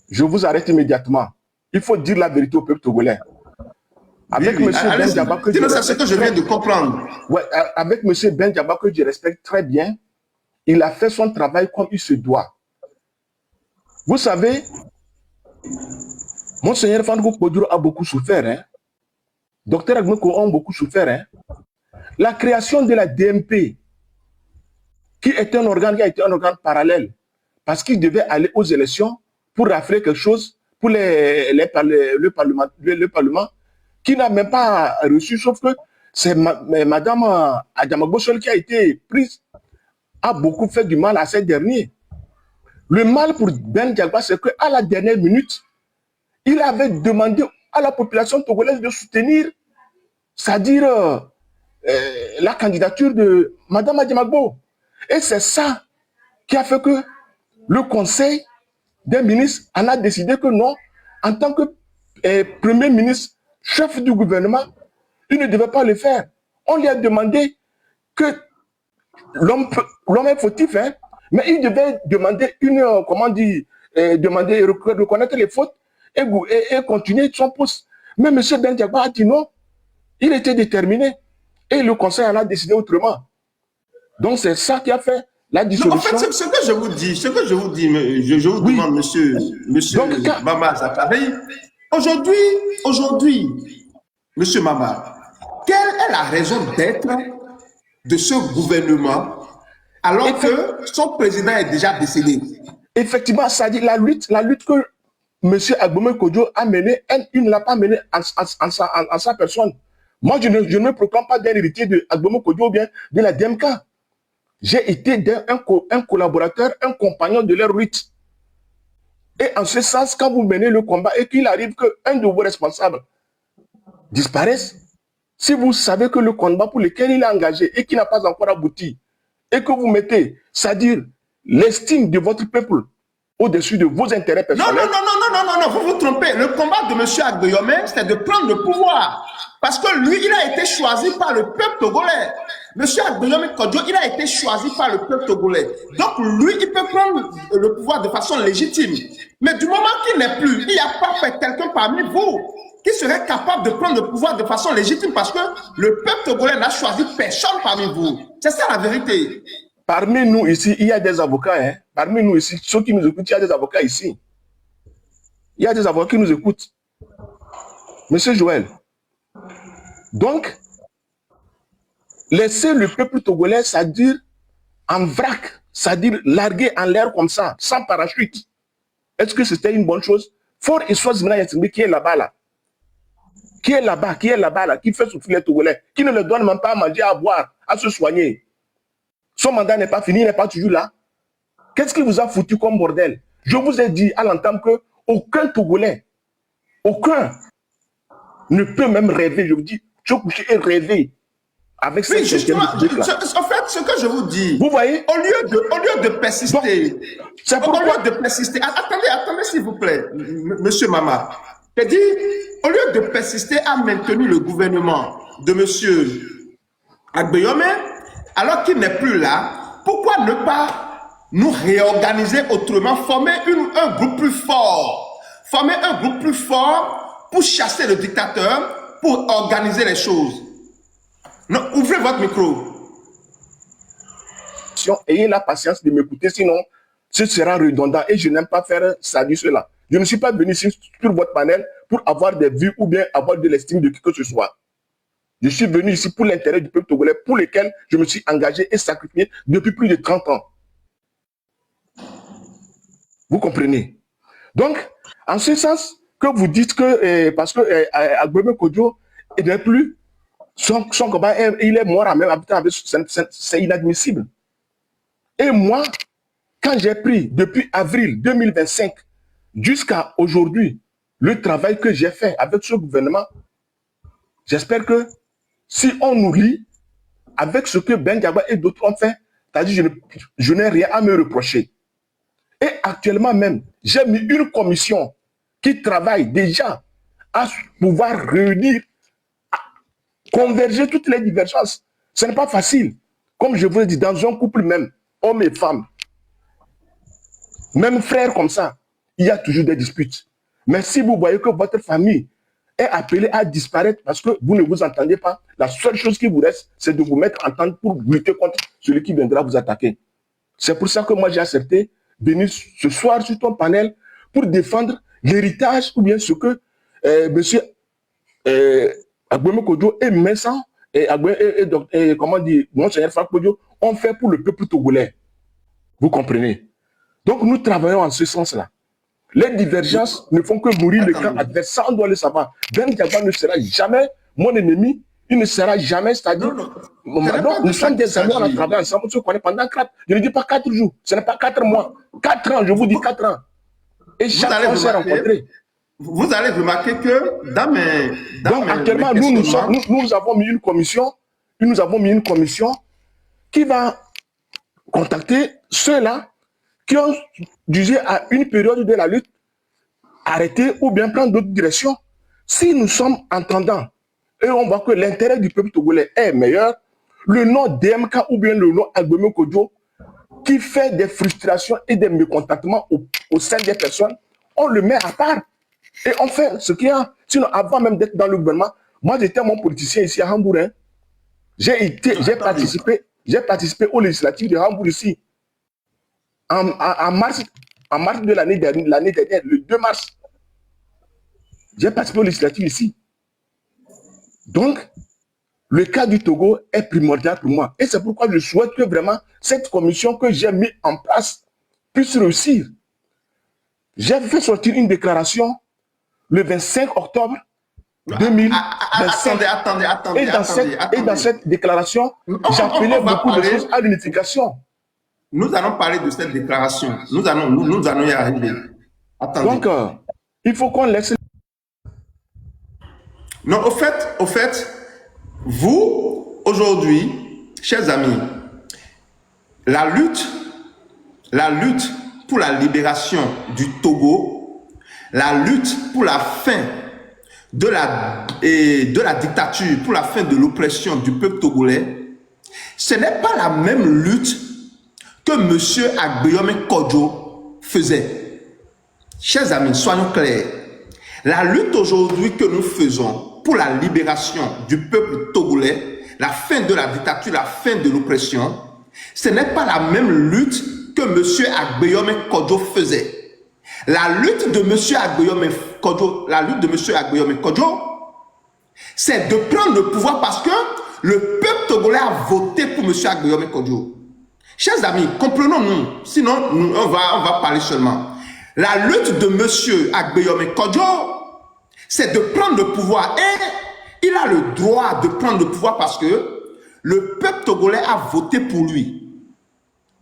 Je vous arrête immédiatement. Il faut dire la vérité au peuple togolais. Avec M. Ben Diagba, que c'est ce que je viens de comprendre. Ouais, avec M. Ben Diagba, que je respecte très bien, il a fait son travail comme il se doit. Vous savez, Monseigneur Fandou Kodjo a beaucoup souffert. Hein? Docteur Agmeko a beaucoup souffert. Hein? La création de la DMP, qui est un organe qui a été un organe parallèle, parce qu'il devait aller aux élections pour rafler quelque chose pour le Parlement, qui n'a même pas reçu, sauf que c'est Mme Adjamagbo seule qui a été prise, a beaucoup fait du mal à ces derniers. Le mal pour Ben Diagba, c'est qu'à la dernière minute, il avait demandé à la population togolaise de soutenir, c'est-à-dire la candidature de Mme Adjamagbo. Et c'est ça qui a fait que le conseil des ministres en a décidé que non, en tant que Premier ministre, chef du gouvernement, il ne devait pas le faire. On lui a demandé que l'homme est fautif, hein, mais il devait demander reconnaître les fautes et continuer son poste. Mais M. Ben Diagba a dit non. Il était déterminé. Et le conseil en a décidé autrement. Donc c'est ça qui a fait la dissolution. En fait, ce que je vous dis, je vous demande, monsieur Mama Zakari, aujourd'hui, monsieur Mama, quelle est la raison d'être de ce gouvernement alors que son président est déjà décédé? Effectivement, ça dit la lutte que M. Agbeyomi Kodjo a menée, il ne l'a pas menée en sa personne. Moi, je ne me proclame pas d'un héritier de Agbeyomi Kodjo ou bien de la DMK. J'ai été un collaborateur, un compagnon de leur lutte. Et en ce sens, quand vous menez le combat et qu'il arrive qu'un de vos responsables disparaisse, si vous savez que le combat pour lequel il est engagé et qui n'a pas encore abouti, et que vous mettez, c'est-à-dire l'estime de votre peuple au-dessus de vos intérêts personnels. Non, vous vous trompez. Le combat de M. Agbeyomi, c'est de prendre le pouvoir. Parce que lui, il a été choisi par le peuple togolais. M. Agbeyomi Kodjo, il a été choisi par le peuple togolais. Donc lui, il peut prendre le pouvoir de façon légitime. Mais du moment qu'il n'est plus, il n'y a pas quelqu'un parmi vous qui serait capable de prendre le pouvoir de façon légitime parce que le peuple togolais n'a choisi personne parmi vous. C'est ça la vérité. Parmi nous ici, il y a des avocats. Hein? Parmi nous ici, ceux qui nous écoutent, il y a des avocats ici. Il y a des avocats qui nous écoutent. Monsieur Joël. Donc, laisser le peuple togolais, c'est-à-dire en vrac, c'est-à-dire larguer en l'air comme ça, sans parachute. Est-ce que c'était une bonne chose? Fort et Swazimina Yassingbe qui est là-bas, là. Qui est là-bas, qui fait souffrir les Togolais, qui ne leur donne même pas à manger, à boire, à se soigner. Son mandat n'est pas fini, il n'est pas toujours là. Qu'est-ce qui vous a foutu comme bordel? Je vous ai dit à l'entame que aucun Togolais, aucun, ne peut même rêver, je vous dis, se coucher et rêver avec cette justement, en fait, ce que je vous dis, vous voyez, au lieu de persister, attendez s'il vous plaît, monsieur Mama, j'ai dit, au lieu de persister à maintenir le gouvernement de monsieur Agbeyomi, alors qu'il n'est plus là, pourquoi ne pas nous réorganiser autrement, former un groupe plus fort, pour chasser le dictateur, pour organiser les choses. Non, ouvrez votre micro. Ayez la patience de m'écouter, sinon ce sera redondant et je n'aime pas faire ça du cela. Je ne suis pas venu ici sur votre panel pour avoir des vues ou bien avoir de l'estime de qui que ce soit. Je suis venu ici pour l'intérêt du peuple togolais pour lequel je me suis engagé et sacrifié depuis plus de 30 ans. Vous comprenez? Donc, en ce sens que vous dites que parce que Agbemé Kodjo n'est plus, son combat, il est mort en même temps, c'est inadmissible. Et moi, quand j'ai pris depuis avril 2025 jusqu'à aujourd'hui le travail que j'ai fait avec ce gouvernement, j'espère que si on nous lit avec ce que Ben Diaba et d'autres ont fait, c'est-à-dire je n'ai rien à me reprocher. Et actuellement même, j'ai mis une commission qui travaille déjà à pouvoir réunir, à converger toutes les divergences. Ce n'est pas facile. Comme je vous l'ai dit, dans un couple même, hommes et femmes, même frères comme ça, il y a toujours des disputes. Mais si vous voyez que votre famille est appelée à disparaître parce que vous ne vous entendez pas, la seule chose qui vous reste, c'est de vous mettre en tente pour lutter contre celui qui viendra vous attaquer. C'est pour ça que moi j'ai accepté de venir ce soir sur ton panel pour défendre l'héritage ou bien ce que monsieur Agbemé Kodjo et Messan et comment dire, Monseigneur Fak Kodjo ont fait pour le peuple togolais. Vous comprenez? Donc nous travaillons en ce sens-là. Les divergences ne font que nourrir le camp adverse. Ça, on doit le savoir. Ben Diaba ne sera jamais mon ennemi. Il ne sera jamais, c'est-à-dire... Nous sommes des amis, on a travaillé ensemble, on se connaît pendant 4... Je ne dis pas 4 jours, ce n'est pas 4 mois. 4 ans, je vous dis 4 ans. Et chaque fois, on s'est rencontrés. Vous allez remarquer que dans mes... Donc actuellement, nous avons mis une commission, qui va contacter ceux-là qui ont jugé à une période de la lutte arrêter ou bien prendre d'autres directions. Si nous sommes entendants et on voit que l'intérêt du peuple togolais est meilleur, le nom DMK ou bien le nom Agbemé Kodjo qui fait des frustrations et des mécontentements au sein des personnes, on le met à part et on fait ce qu'il y a. Sinon, avant même d'être dans le gouvernement, moi j'étais mon politicien ici à Hambourg. Hein. J'ai participé aux législatives de Hambourg ici. En mars de l'année dernière, le 2 mars, j'ai participé aux législatives ici. Donc, le cas du Togo est primordial pour moi. Et c'est pourquoi je souhaite que vraiment cette commission que j'ai mise en place puisse réussir. J'ai fait sortir une déclaration le 25 octobre 2025. Et dans cette déclaration, j'appelais beaucoup de choses à l'unification. Nous allons parler de cette déclaration. Nous allons y arriver. Attendez. Donc, il faut qu'on laisse... Non, au fait, vous, aujourd'hui, chers amis, la lutte pour la libération du Togo, la lutte pour la fin de la dictature, pour la fin de l'oppression du peuple togolais, ce n'est pas la même lutte que M. Agbeyome Kodjo faisait. Chers amis, soyons clairs. La lutte aujourd'hui que nous faisons pour la libération du peuple togolais, la fin de la dictature, la fin de l'oppression, ce n'est pas la même lutte que M. Agbeyome Kodjo faisait. La lutte de M. Agbeyome Kodjo, c'est de prendre le pouvoir parce que le peuple togolais a voté pour M. Agbeyome Kodjo. Chers amis, comprenons-nous, sinon on va parler seulement. La lutte de M. Agbeyome Kodjo, c'est de prendre le pouvoir. Et il a le droit de prendre le pouvoir parce que le peuple togolais a voté pour lui.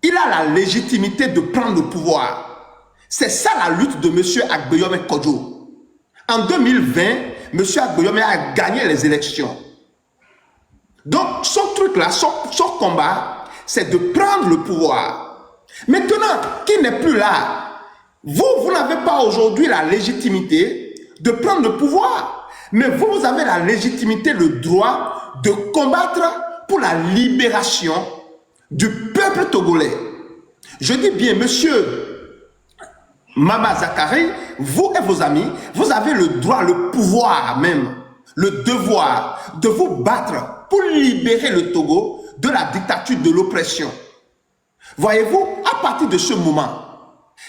Il a la légitimité de prendre le pouvoir. C'est ça la lutte de M. Agbeyome Kodjo. En 2020, M. Agbeyome a gagné les élections. Donc, son truc là, son combat, c'est de prendre le pouvoir. Maintenant, qui n'est plus là, vous n'avez pas aujourd'hui la légitimité de prendre le pouvoir. Mais vous avez la légitimité, le droit de combattre pour la libération du peuple togolais. Je dis bien, monsieur Mama Zakari, vous et vos amis, vous avez le droit, le pouvoir même, le devoir de vous battre pour libérer le Togo de la dictature de l'oppression. Voyez-vous, à partir de ce moment,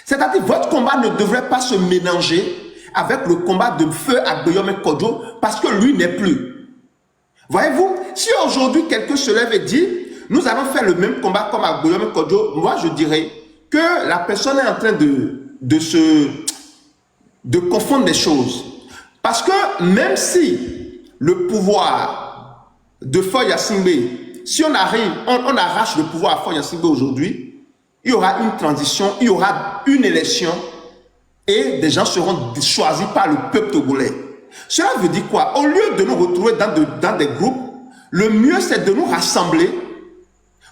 c'est-à-dire votre combat ne devrait pas se mélanger avec le combat de Feu Agboyome Kodjo parce que lui n'est plus. Voyez-vous, si aujourd'hui quelqu'un se lève et dit nous allons faire le même combat comme Agboyome Kodjo, moi je dirais que la personne est en train de confondre les choses. Parce que même si le pouvoir de Faure Gnassingbé, si on arrache le pouvoir à Faure Gnassingbé aujourd'hui, il y aura une transition, il y aura une élection et des gens seront choisis par le peuple togolais. Cela veut dire quoi? Au lieu de nous retrouver dans des groupes, le mieux c'est de nous rassembler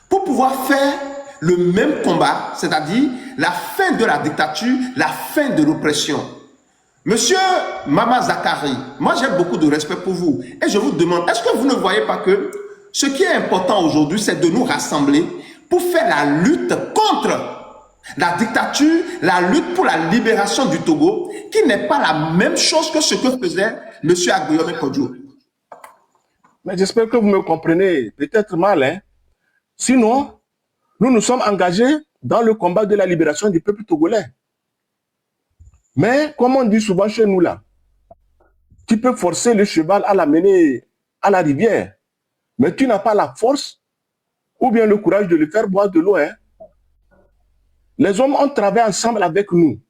pour pouvoir faire le même combat, c'est-à-dire la fin de la dictature, la fin de l'oppression. Monsieur Mama Zakari, moi j'ai beaucoup de respect pour vous et je vous demande, est-ce que vous ne voyez pas que ce qui est important aujourd'hui, c'est de nous rassembler pour faire la lutte contre la dictature, la lutte pour la libération du Togo, qui n'est pas la même chose que ce que faisait M. Agboyome Kodjo. Mais j'espère que vous me comprenez, peut-être mal, hein. Sinon, nous nous sommes engagés dans le combat de la libération du peuple togolais. Mais, comme on dit souvent chez nous là, tu peux forcer le cheval à l'amener à la rivière, mais tu n'as pas la force ou bien le courage de le faire boire de l'eau, hein. Les hommes ont travaillé ensemble avec nous.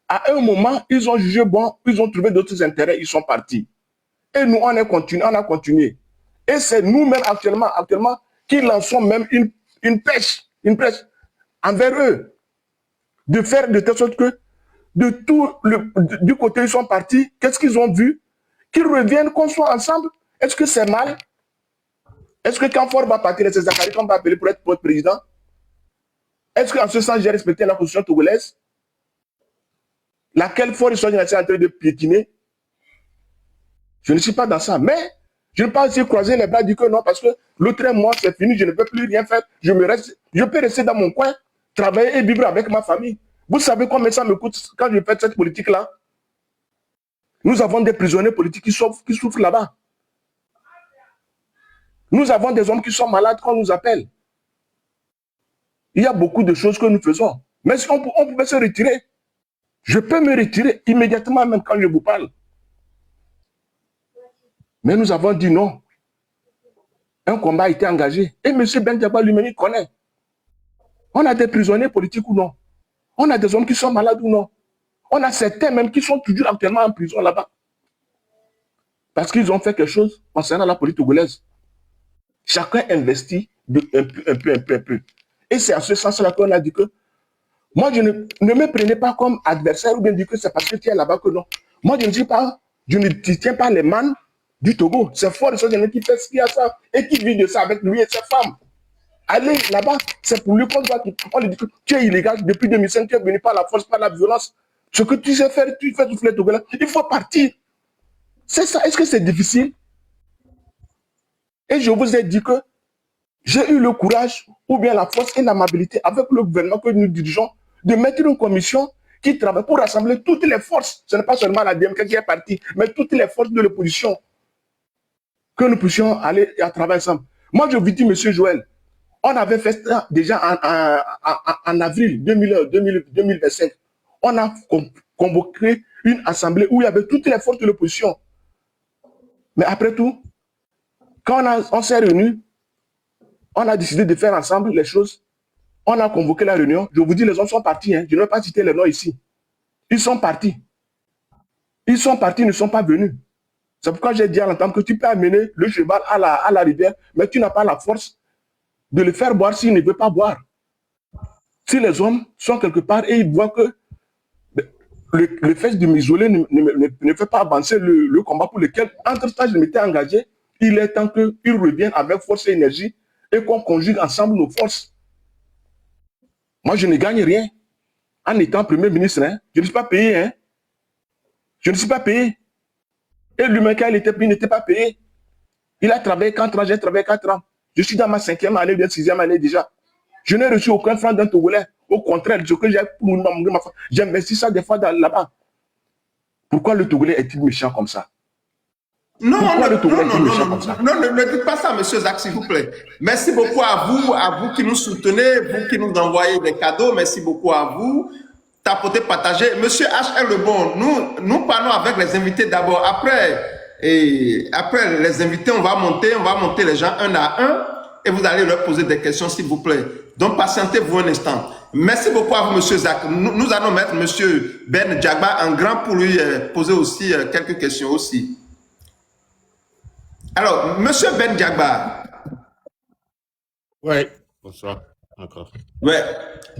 À un moment, ils ont jugé bon, ils ont trouvé d'autres intérêts, ils sont partis. Et nous, on a continué. Et c'est nous-mêmes actuellement, qui lançons même une pêche envers eux. De faire de telle sorte que du côté où ils sont partis, qu'est-ce qu'ils ont vu? Qu'ils reviennent, qu'on soit ensemble. Est-ce que c'est mal? Est-ce que quand Faure va partir, c'est Zakari qu'on va appeler pour être président? Est-ce qu'en ce sens, j'ai respecté la constitution togolaise? Laquelle Faure est en train de piétiner? Je ne suis pas dans ça. Mais je ne peux pas aussi croiser les bras et dire que non, parce que l'autre mois, c'est fini, je ne peux plus rien faire. Je peux rester dans mon coin, travailler et vivre avec ma famille. Vous savez combien ça me coûte quand je fais cette politique-là? Nous avons des prisonniers politiques qui souffrent là-bas. Nous avons des hommes qui sont malades quand on nous appelle. Il y a beaucoup de choses que nous faisons. Mais si on pouvait se retirer, je peux me retirer immédiatement même quand je vous parle. Mais nous avons dit non. Un combat a été engagé. Et M. Ben Diaba lui-même, il connaît. On a des prisonniers politiques ou non? On a des hommes qui sont malades ou non? On a certains même qui sont toujours actuellement en prison là-bas. Parce qu'ils ont fait quelque chose concernant la politique togolaise. Chacun investit un peu. Et c'est à ce sens-là qu'on a dit que moi, je ne me prenais pas comme adversaire ou bien dire que c'est parce que tu es là-bas que non. Moi, je ne tiens pas les mains du Togo. C'est Faure qui fait ce qu'il y a ça et qui vit de ça avec lui et sa femme. Allez là-bas, c'est pour lui qu'on lui dit que tu es illégal depuis 2005, tu es venu par la force, par la violence. Ce que tu sais faire, tu fais souffler le Togo là. Il faut partir. C'est ça. Est-ce que c'est difficile? Et je vous ai dit que j'ai eu le courage ou bien la force et l'amabilité avec le gouvernement que nous dirigeons de mettre une commission qui travaille pour rassembler toutes les forces. Ce n'est pas seulement la DMK qui est partie, mais toutes les forces de l'opposition que nous puissions aller à travailler ensemble. Moi, je vous dis, M. Joël, on avait fait ça déjà en avril 2025. On a convoqué une assemblée où il y avait toutes les forces de l'opposition. Mais après tout, quand on s'est réunis, on a décidé de faire ensemble les choses. On a convoqué la réunion. Je vous dis, les hommes sont partis. Hein. Je ne vais pas citer les noms ici. Ils sont partis. Ils sont partis, ils ne sont pas venus. C'est pourquoi j'ai dit à l'entente que tu peux amener le cheval à la rivière, mais tu n'as pas la force de le faire boire s'il ne veut pas boire. Si les hommes sont quelque part et ils voient que le fait de m'isoler ne fait pas avancer le combat pour lequel, entre-temps, je m'étais engagé, il est temps qu'ils reviennent avec force et énergie et qu'on conjugue ensemble nos forces. Moi, je ne gagne rien en étant Premier ministre. Hein. Je ne suis pas payé. Hein. Je ne suis pas payé. Et lui-même, quand il n'était pas payé, il a travaillé 4 ans, j'ai travaillé 4 ans. Je suis dans ma 5e année, bien 6e année déjà. Je n'ai reçu aucun franc d'un Togolais. Au contraire, ce que j'ai pour ma femme, j'investis ça des fois là-bas. Pourquoi le Togolais est-il méchant comme ça? Non, Pourquoi non, les Togolais non, disent non, ça non, comme ça? non, ne dites pas ça, monsieur Zach, s'il vous plaît. Merci beaucoup à vous qui nous soutenez, vous qui nous envoyez des cadeaux. Merci beaucoup à vous. Tapoter, partager. Monsieur H.R. Lebon, nous parlons avec les invités d'abord. Après les invités, on va monter les gens un à un et vous allez leur poser des questions, s'il vous plaît. Donc, patientez-vous un instant. Merci beaucoup à vous, monsieur Zach. Nous allons mettre monsieur Ben Djagba en grand pour lui poser aussi quelques questions aussi. Alors, monsieur Ben Djagba. Oui, bonsoir encore. Ouais.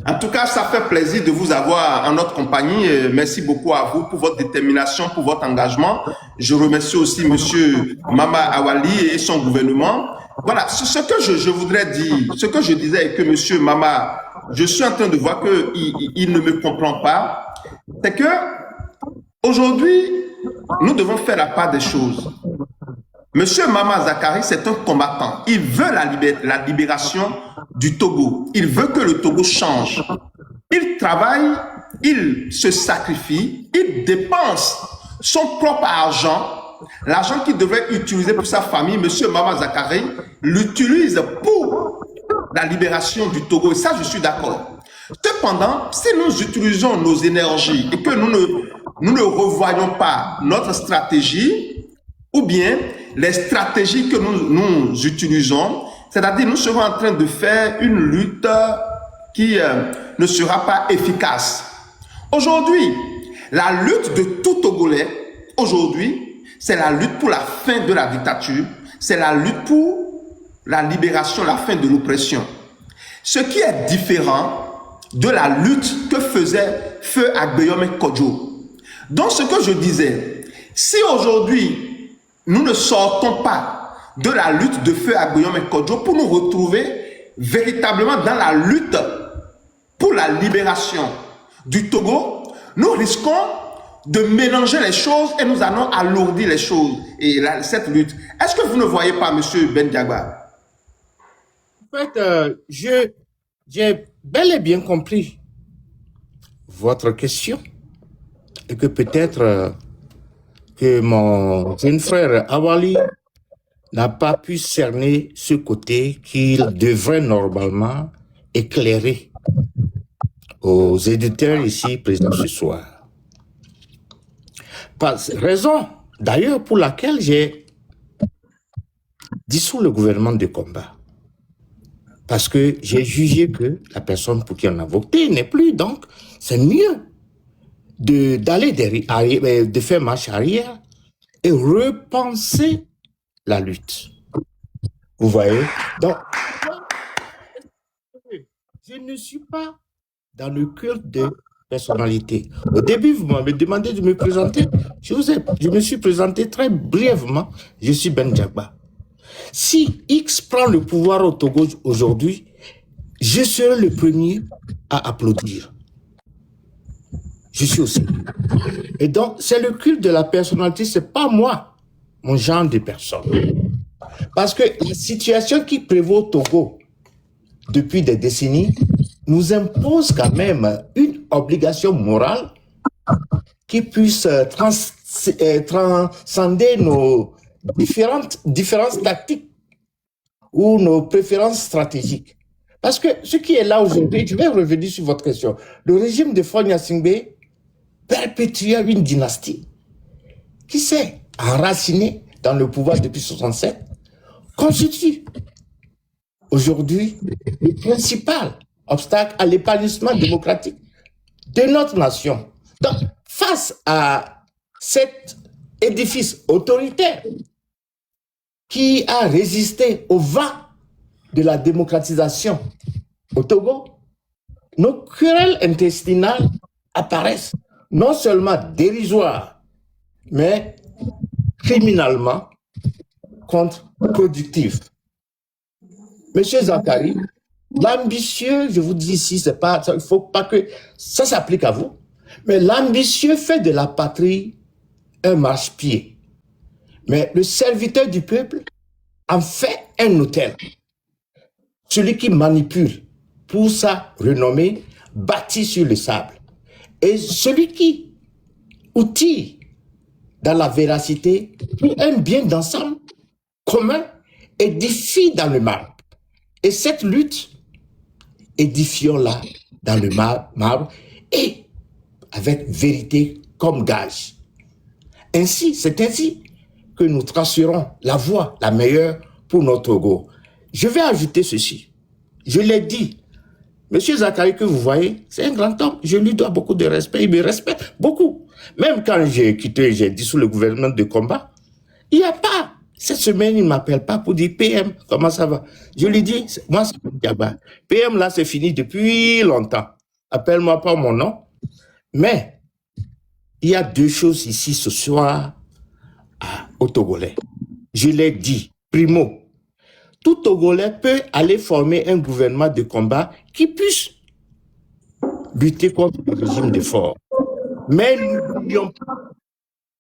En tout cas, ça fait plaisir de vous avoir en notre compagnie. Merci beaucoup à vous pour votre détermination, pour votre engagement. Je remercie aussi monsieur Mama Awali et son gouvernement. Voilà, ce que je voudrais dire, ce que je disais est que monsieur Mama, je suis en train de voir qu'il ne me comprend pas. C'est que aujourd'hui, nous devons faire la part des choses. Monsieur Mama Zakari, c'est un combattant. Il veut la libération du Togo. Il veut que le Togo change. Il travaille, il se sacrifie, il dépense son propre argent, l'argent qu'il devrait utiliser pour sa famille. Monsieur Mama Zakari l'utilise pour la libération du Togo. Et ça, je suis d'accord. Cependant, si nous utilisons nos énergies et que nous ne revoyons pas notre stratégie, ou bien les stratégies que nous utilisons, c'est-à-dire nous serons en train de faire une lutte qui ne sera pas efficace. Aujourd'hui, la lutte de tout Togolais, aujourd'hui, c'est la lutte pour la fin de la dictature, c'est la lutte pour la libération, la fin de l'oppression. Ce qui est différent de la lutte que faisait Feu Agbeyome Kodjo. Donc ce que je disais, si aujourd'hui, nous ne sortons pas de la lutte de Feu Agbeyome Kodjo pour nous retrouver véritablement dans la lutte pour la libération du Togo, nous risquons de mélanger les choses et nous allons alourdir les choses et cette lutte. Est-ce que vous ne voyez pas, monsieur Ben Djagba? En fait, j'ai bel et bien compris votre question et que peut-être que mon jeune frère Awali n'a pas pu cerner ce côté qu'il devrait normalement éclairer aux éditeurs ici présents ce soir. Raison d'ailleurs pour laquelle j'ai dissous le gouvernement de combat. Parce que j'ai jugé que la personne pour qui on a voté n'est plus, donc c'est mieux d'aller derrière, de faire marche arrière et repenser la lutte. Vous voyez? Donc, je ne suis pas dans le culte de personnalité. Au début, vous m'avez demandé de me présenter. Je me suis présenté très brièvement. Je suis Ben Djagba. Si X prend le pouvoir au Togo aujourd'hui, je serai le premier à applaudir. Je suis aussi. Et donc, c'est le culte de la personnalité, c'est pas moi, mon genre de personne. Parce que la situation qui prévaut au Togo depuis des décennies nous impose quand même une obligation morale qui puisse transcender nos différences tactiques ou nos préférences stratégiques. Parce que ce qui est là aujourd'hui, je vais revenir sur votre question, le régime de Faure Gnassingbé perpétua une dynastie qui s'est enracinée dans le pouvoir depuis 1967, constitue aujourd'hui le principal obstacle à l'épanouissement démocratique de notre nation. Donc, face à cet édifice autoritaire qui a résisté au vent de la démocratisation au Togo, nos querelles intestinales apparaissent non seulement dérisoires, mais criminalement contre-productives. Monsieur Zakari, l'ambitieux, je vous dis ici, c'est pas, il faut pas que ça s'applique à vous, mais l'ambitieux fait de la patrie un marchepied. Mais le serviteur du peuple en fait un autel. Celui qui manipule pour sa renommée bâtie sur le sable. Et celui qui outille dans la véracité pour un bien d'ensemble commun édifié dans le marbre. Et cette lutte, édifions-la dans le marbre et avec vérité comme gage. Ainsi, c'est ainsi que nous tracerons la voie la meilleure pour notre Togo. Je vais ajouter ceci. Je l'ai dit. Monsieur Zakari, que vous voyez, c'est un grand homme. Je lui dois beaucoup de respect. Il me respecte beaucoup. Même quand j'ai quitté, j'ai dissous le gouvernement de combat, il n'y a pas. Cette semaine, il ne m'appelle pas pour dire PM, comment ça va? Je lui dis, moi, c'est Diaba. PM, là, c'est fini depuis longtemps. Appelle-moi pas mon nom. Mais, il y a deux choses ici ce soir au Togolais. Je l'ai dit. Primo, tout Togolais peut aller former un gouvernement de combat qui puisse lutter contre le régime de fort. Mais n'oublions pas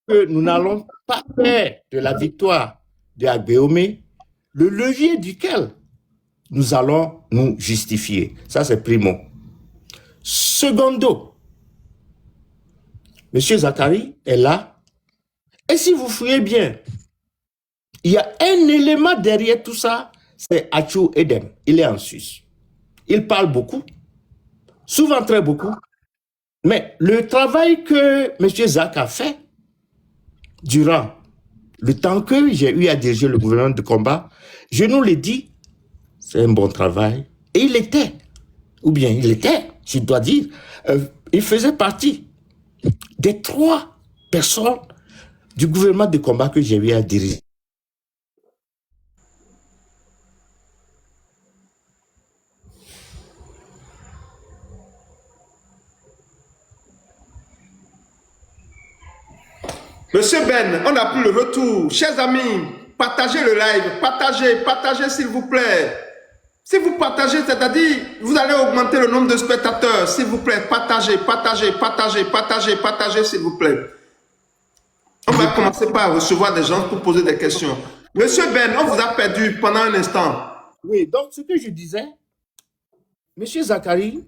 que nous n'allons pas faire de la victoire de Agbeomé le levier duquel nous allons nous justifier. Ça, c'est primo. Secondo, M. Zakari est là. Et si vous fouillez bien, il y a un élément derrière tout ça, c'est Achou Edem. Il est en Suisse. Il parle beaucoup, souvent très beaucoup. Mais le travail que M. Zak a fait durant le temps que j'ai eu à diriger le gouvernement de combat, je nous l'ai dit, c'est un bon travail. Et il était, je dois dire, il faisait partie des 3 personnes du gouvernement de combat que j'ai eu à diriger. Monsieur Ben, on n'a plus le retour. Chers amis, partagez le live. Partagez s'il vous plaît. Si vous partagez, c'est-à-dire, vous allez augmenter le nombre de spectateurs. S'il vous plaît, partagez, s'il vous plaît. On va commencer par recevoir des gens pour poser des questions. Monsieur Ben, on vous a perdu pendant un instant. Oui, donc ce que je disais, Monsieur Zakari,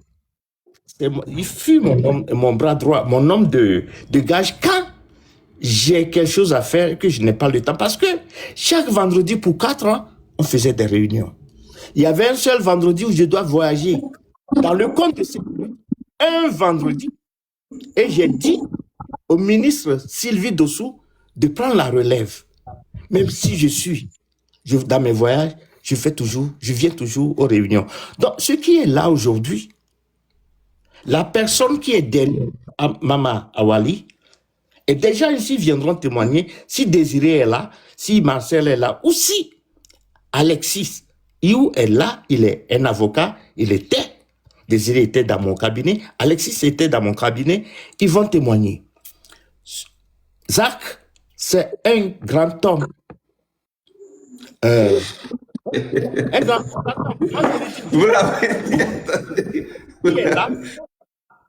il fut mon bras droit, mon homme de gage quand j'ai quelque chose à faire et que je n'ai pas le temps. Parce que chaque vendredi pour 4 ans, on faisait des réunions. Il y avait un seul vendredi où je dois voyager dans le compte de sécurité. Un vendredi. Et j'ai dit au ministre Sylvie Dossou de prendre la relève. Même si dans mes voyages, je viens toujours aux réunions. Donc, ce qui est là aujourd'hui, la personne qui est derrière Mama Awali, et des gens ici viendront témoigner si Désiré est là, si Marcel est là, ou si Alexis Iou est là, il est un avocat, Désiré était dans mon cabinet, Alexis était dans mon cabinet, ils vont témoigner. Zach, c'est un grand homme. Un grand homme. Vous l'avez dit. Il est là.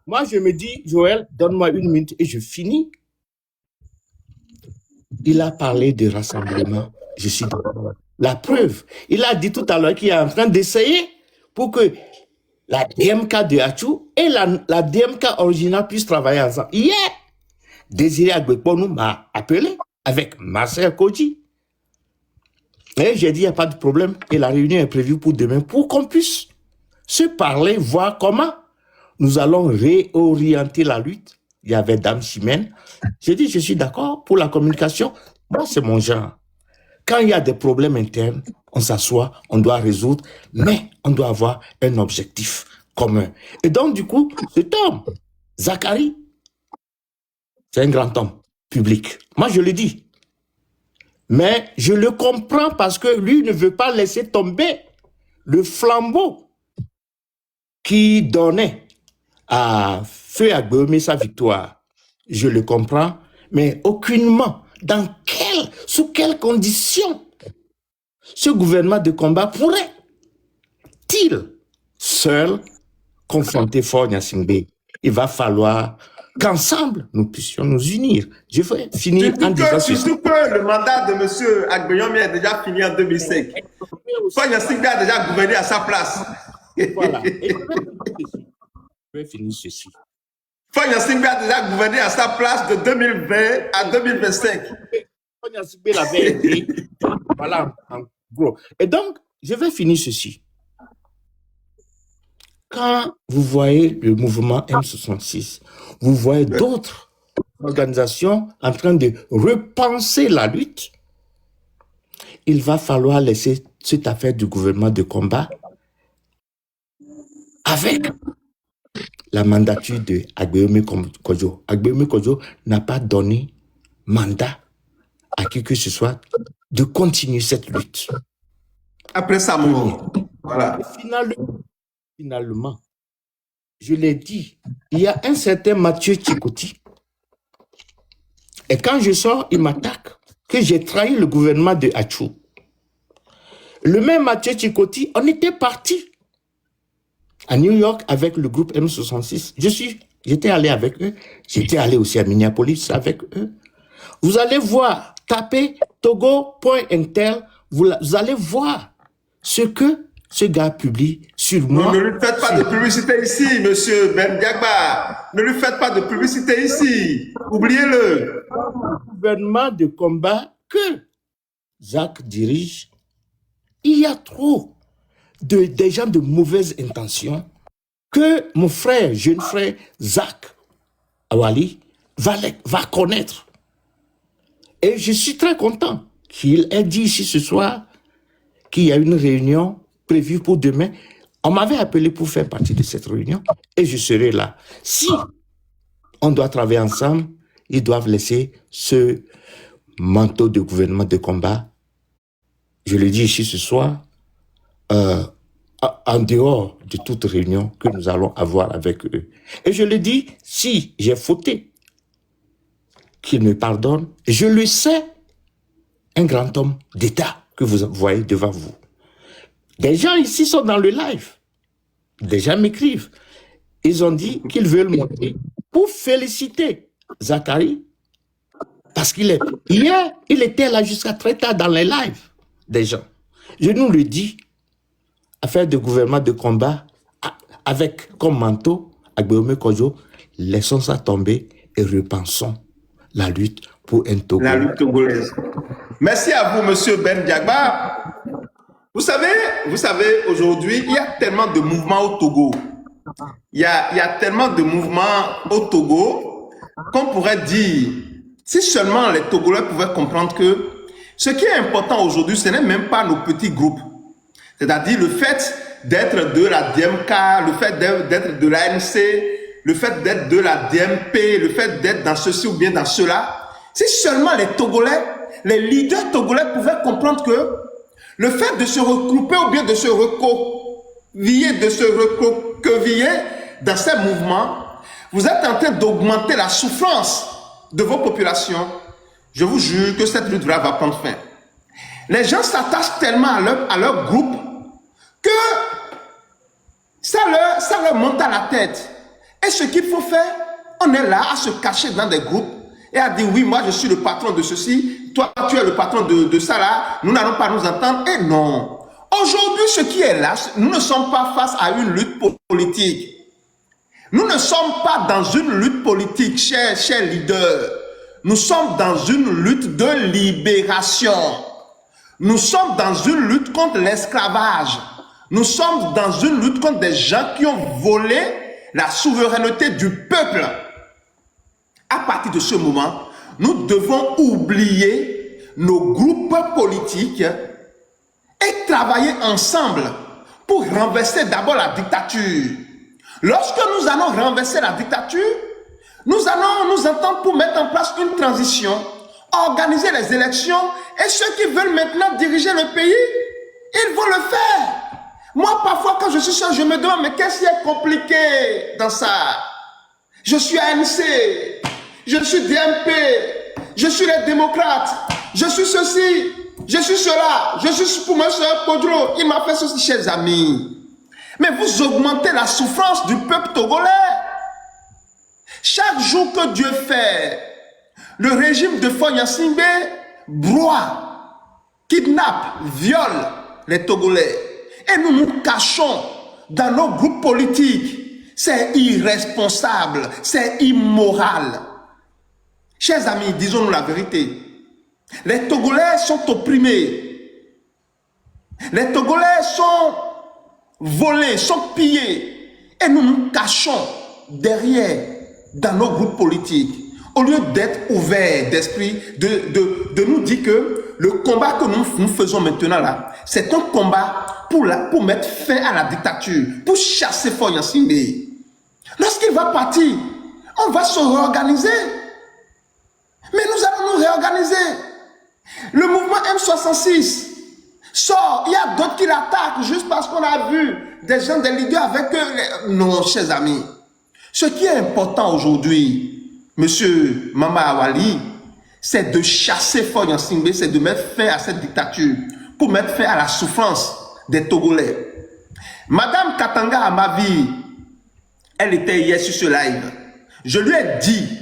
Moi, je me dis, Joël, donne-moi 1 minute et je finis. Il a parlé de rassemblement. Je suis d'accord. La preuve, il a dit tout à l'heure qu'il est en train d'essayer pour que la DMK de Achou et la DMK originale puissent travailler ensemble. Hier, Désiré Agbeponou m'a appelé avec Marcel Koji. Et j'ai dit, il n'y a pas de problème. Et la réunion est prévue pour demain pour qu'on puisse se parler, voir comment nous allons réorienter la lutte. Il y avait Dame Chimène. J'ai dit, je suis d'accord pour la communication. Moi, c'est mon genre. Quand il y a des problèmes internes, on s'assoit, on doit résoudre, mais on doit avoir un objectif commun. Et donc, du coup, cet homme, Zakari, c'est un grand homme public. Moi, je le dis. Mais je le comprends parce que lui ne veut pas laisser tomber le flambeau qui donnait à Feu Agbeomé sa victoire. Je le comprends, mais aucunement. Sous quelles conditions ce gouvernement de combat pourrait-il seul confronter Fort Gnassingbé? Il va falloir qu'ensemble, nous puissions nous unir. Je vais finir en disant ceci. Surtout que le mandat de M. Agbeomé est déjà fini en 2005. Fort Gnassingbé a déjà gouverné à sa place. Voilà. Et je vais finir ceci. Fonya Singbe a déjà gouverné à sa place de 2020 à 2025. Fonya Singbe l'avait aidé. Voilà, en gros. Et donc, je vais finir ceci. Quand vous voyez le mouvement M66, vous voyez d'autres organisations en train de repenser la lutte, il va falloir laisser cette affaire du gouvernement de combat avec la mandature de Agbeome Kodjo. Agbeome Kodjo n'a pas donné mandat à qui que ce soit de continuer cette lutte. Après sa mort. Voilà. Finalement, je l'ai dit, il y a un certain Mathieu Tchikoti. Et quand je sors, il m'attaque que j'ai trahi le gouvernement de Achou. Le même Mathieu Tchikoti, on était parti à New York avec le groupe M66. J'étais allé avec eux. J'étais allé aussi à Minneapolis avec eux. Vous allez voir, tapez togo.intel, vous allez voir ce que ce gars publie sur moi. Ne lui faites pas de publicité ici, monsieur Ben Diagba. Ne lui faites pas de publicité ici. Oubliez-le. Le gouvernement de combat que Jacques dirige, il y a trop des gens de mauvaises intentions que mon frère, jeune frère, Zach Awali, va connaître. Et je suis très content qu'il ait dit ici ce soir qu'il y a une réunion prévue pour demain. On m'avait appelé pour faire partie de cette réunion et je serai là. Si on doit travailler ensemble, ils doivent laisser ce manteau de gouvernement de combat, je le dis ici ce soir, en dehors de toute réunion que nous allons avoir avec eux. Et je le dis, si j'ai fauté, qu'il me pardonne. Je le sais, un grand homme d'État que vous voyez devant vous. Des gens ici sont dans le live. Des gens m'écrivent. Ils ont dit qu'ils veulent monter pour féliciter Zachary. Parce qu'il est... Hier, il était là jusqu'à très tard dans les lives des gens. Je nous le dis, affaire de gouvernement de combat, avec comme manteau, Agbeome Kodjo, laissons ça tomber et repensons la lutte pour un Togo. La lutte togolaise. Merci à vous, monsieur Ben Diagba. Vous savez, aujourd'hui, il y a tellement de mouvements au Togo. Il y a tellement de mouvements au Togo qu'on pourrait dire, si seulement les Togolais pouvaient comprendre que ce qui est important aujourd'hui, ce n'est même pas nos petits groupes. C'est-à-dire le fait d'être de la DMK, le fait d'être de l'ANC, le fait d'être de la DMP, le fait d'être dans ceci ou bien dans cela. Si seulement les Togolais, les leaders togolais pouvaient comprendre que le fait de se regrouper ou bien de se recroqueviller, dans ces mouvements, vous êtes en train d'augmenter la souffrance de vos populations. Je vous jure que cette lutte va prendre fin. Les gens s'attachent tellement à leur groupe que ça leur monte à la tête. Et ce qu'il faut faire, on est là à se cacher dans des groupes et à dire oui, moi je suis le patron de ceci, toi tu es le patron de ça là, nous n'allons pas nous entendre. Et non. Aujourd'hui, ce qui est là, nous ne sommes pas face à une lutte politique. Nous ne sommes pas dans une lutte politique, chers leaders. Nous sommes dans une lutte de libération. Nous sommes dans une lutte contre l'esclavage. Nous sommes dans une lutte contre des gens qui ont volé la souveraineté du peuple. À partir de ce moment, nous devons oublier nos groupes politiques et travailler ensemble pour renverser d'abord la dictature. Lorsque nous allons renverser la dictature, nous allons nous entendre pour mettre en place une transition, organiser les élections et ceux qui veulent maintenant diriger le pays, ils vont le faire. Moi, parfois, quand je suis seul, je me demande, mais qu'est-ce qui est compliqué dans ça? Je suis ANC, je suis DMP, je suis les démocrates, je suis ceci, je suis cela, je suis pour monsieur Kodjo, il m'a fait ceci, chers amis. Mais vous augmentez la souffrance du peuple togolais. Chaque jour que Dieu fait, le régime de Fonya Singbe broie, kidnappe, viole les Togolais. Et nous nous cachons dans nos groupes politiques. c'est irresponsable, c'est immoral. Chers amis, disons-nous la vérité. Les Togolais sont opprimés. Les Togolais sont volés, sont pillés. Et nous nous cachons derrière dans nos groupes politiques. Au lieu d'être ouverts d'esprit, de nous dire que le combat que nous faisons maintenant là, c'est un combat pour mettre fin à la dictature, pour chasser Faure Gnassingbé. Lorsqu'il va partir, on va se réorganiser. Mais nous allons nous réorganiser. Le mouvement M66 sort, il y a d'autres qui l'attaquent juste parce qu'on a vu des gens, des leaders avec eux. Non, chers amis. Ce qui est important aujourd'hui, Monsieur Mama Awali, c'est de chasser Faure Gnassingbé, c'est de mettre fin à cette dictature, pour mettre fin à la souffrance des Togolais. Madame Katanga Amavi, elle était hier sur ce live. Je lui ai dit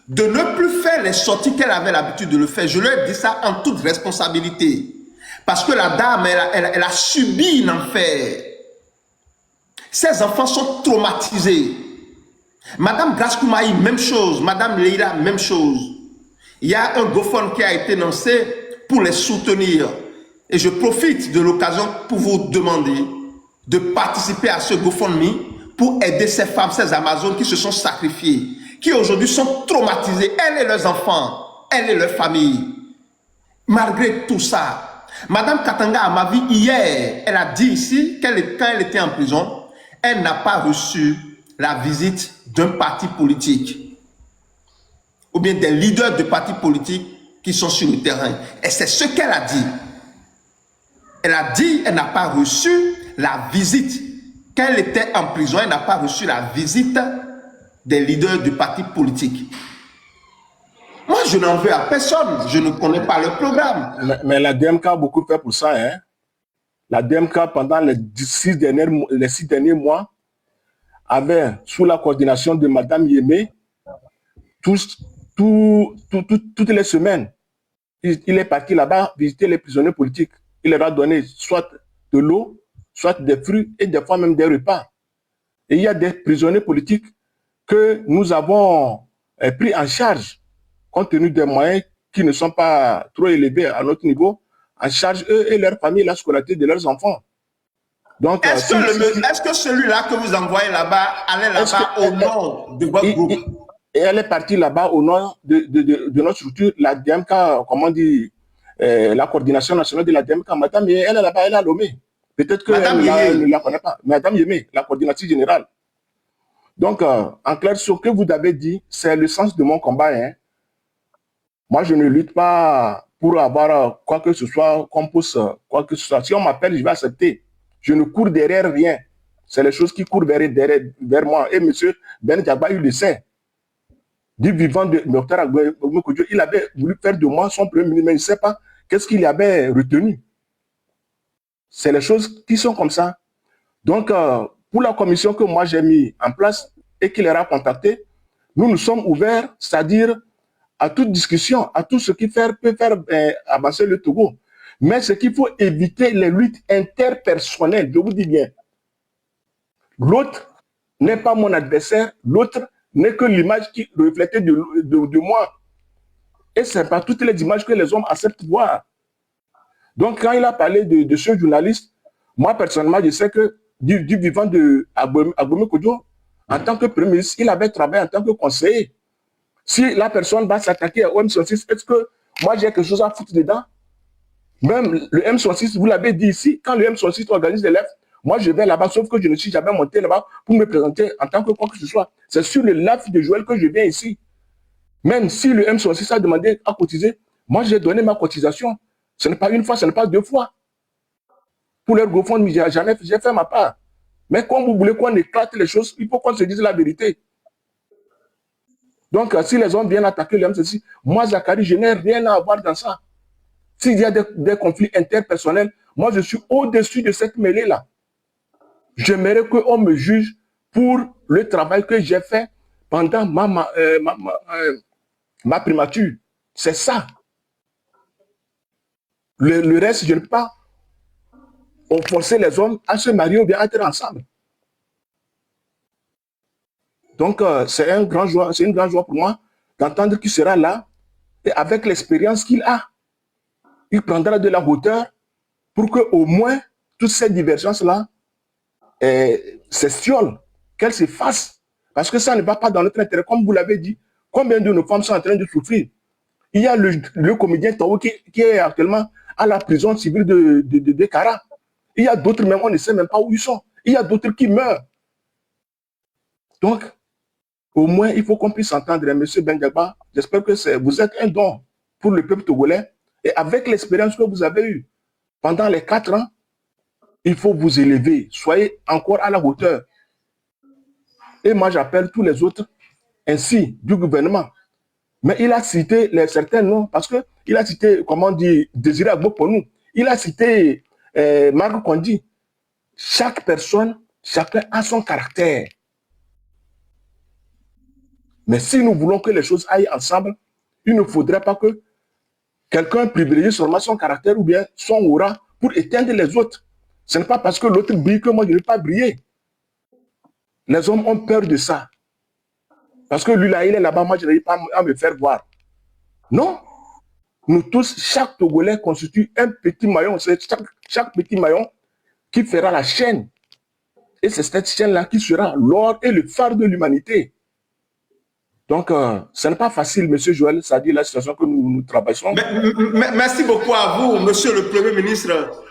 de ne plus faire les sorties qu'elle avait l'habitude de le faire. Je lui ai dit ça en toute responsabilité. Parce que la dame, elle a subi un enfer. Ses enfants sont traumatisés. Madame Grace Koumaï, même chose. Madame Leila, même chose. Il y a un GoFundMe qui a été lancé pour les soutenir. Et je profite de l'occasion pour vous demander de participer à ce GoFundMe pour aider ces femmes, ces Amazones qui se sont sacrifiées, qui aujourd'hui sont traumatisées, elles et leurs enfants, elles et leurs familles. Malgré tout ça, Madame Katanga Amavi, hier, elle a dit ici quand elle était en prison, elle n'a pas reçu la visite d'un parti politique ou bien des leaders de partis politiques qui sont sur le terrain. Et c'est ce qu'elle a dit. Elle a dit qu'elle n'a pas reçu la visite. Quand elle était en prison, elle n'a pas reçu la visite des leaders de partis politiques. Moi, je n'en veux à personne. Je ne connais pas le programme. Mais la DMK a beaucoup fait pour ça. Hein? La DMK, pendant les 6 derniers mois, avait, sous la coordination de Madame Yémé, toutes les semaines, il est parti là-bas visiter les prisonniers politiques. Il leur a donné soit de l'eau, soit des fruits et des fois même des repas. Et il y a des prisonniers politiques que nous avons pris en charge, compte tenu des moyens qui ne sont pas trop élevés à notre niveau, en charge eux et leur famille, la scolarité de leurs enfants. Donc, est-ce que celui-là que vous envoyez là-bas allait là-bas au nom de votre groupe? Et elle est partie là-bas au nom de notre structure, la DMK, comment on dit, la coordination nationale de la DMK. Madame, elle est là-bas, elle a Lomé. Peut-être qu'elle ne la connaît pas. Madame Yémé, la coordinatrice générale. Donc, en clair, ce que vous avez dit, c'est le sens de mon combat. Hein. Moi, je ne lutte pas pour avoir quoi que ce soit, qu'on pousse quoi que ce soit. Si on m'appelle, je vais accepter. Je ne cours derrière rien. C'est les choses qui courent vers moi. Et M. Ben Diaba, il le sait. Du vivant de Dr Agbo Kodjo, il avait voulu faire de moi son premier ministre, mais il ne sait pas qu'est-ce qu'il avait retenu. C'est les choses qui sont comme ça. Donc, pour la commission que moi j'ai mis en place et qu'il leur a contacté, nous sommes ouverts, c'est-à-dire à toute discussion, à tout ce qui peut faire avancer le Togo. Mais ce qu'il faut éviter, les luttes interpersonnelles, je vous dis bien. L'autre n'est pas mon adversaire, l'autre n'est que l'image qui reflétait de moi. Et ce n'est pas toutes les images que les hommes acceptent de voir. Donc, quand il a parlé de ce journaliste, moi, personnellement, je sais que du vivant de Agbo Kodjo, en tant que premier ministre, il avait travaillé en tant que conseiller. Si la personne va s'attaquer au M66, est-ce que moi, j'ai quelque chose à foutre dedans? Même le M66, vous l'avez dit ici, quand le M66 organise des lèvres, moi je vais là-bas, sauf que je ne suis jamais monté là-bas pour me présenter en tant que quoi que ce soit. C'est sur le live de Joël que je viens ici. Même si le M66 a demandé à cotiser, moi j'ai donné ma cotisation. Ce n'est pas une fois, ce n'est pas 2 fois. Pour leur GoFundMe, j'ai fait ma part. Mais quand vous voulez qu'on éclate les choses, il faut qu'on se dise la vérité. Donc, si les hommes viennent attaquer le M66, moi, Zachary, je n'ai rien à voir dans ça. S'il y a des conflits interpersonnels, moi, je suis au-dessus de cette mêlée-là. J'aimerais qu'on me juge pour le travail que j'ai fait pendant ma primature. C'est ça. Le reste, je ne peux pas forcer les hommes à se marier ou bien à être ensemble. Donc, c'est une grande joie pour moi d'entendre qu'il sera là et avec l'expérience qu'il a, il prendra de la hauteur pour que au moins toutes ces divergences-là s'estiolent, qu'elles s'effacent. Parce que ça ne va pas dans notre intérêt. Comme vous l'avez dit, combien de nos femmes sont en train de souffrir? Il y a le comédien Tao qui est actuellement à la prison civile de Kara. Il y a d'autres, même on ne sait même pas où ils sont. Il y a d'autres qui meurent. Donc, au moins, il faut qu'on puisse entendre, M. Bendiagba. J'espère que vous êtes un don pour le peuple togolais. Et avec l'expérience que vous avez eue pendant les 4 ans, il faut vous élever. Soyez encore à la hauteur. Et moi, j'appelle tous les autres, ainsi, du gouvernement. Mais il a cité certains noms, parce qu'il a cité, comment dire, Désiré Agboponou. Il a cité Marc Kondi. Chaque personne, chacun a son caractère. Mais si nous voulons que les choses aillent ensemble, il ne faudrait pas que quelqu'un privilégie seulement son caractère ou bien son aura pour éteindre les autres. Ce n'est pas parce que l'autre brille que moi je ne vais pas briller. Les hommes ont peur de ça. Parce que lui là, il est là-bas, moi je n'arrive pas à me faire voir. Non. Nous tous, chaque Togolais constitue un petit maillon. C'est chaque petit maillon qui fera la chaîne. Et c'est cette chaîne-là qui sera l'or et le phare de l'humanité. Donc, ce n'est pas facile, M. Joël, ça dit la situation que nous travaillons. Merci beaucoup à vous, Monsieur le Premier ministre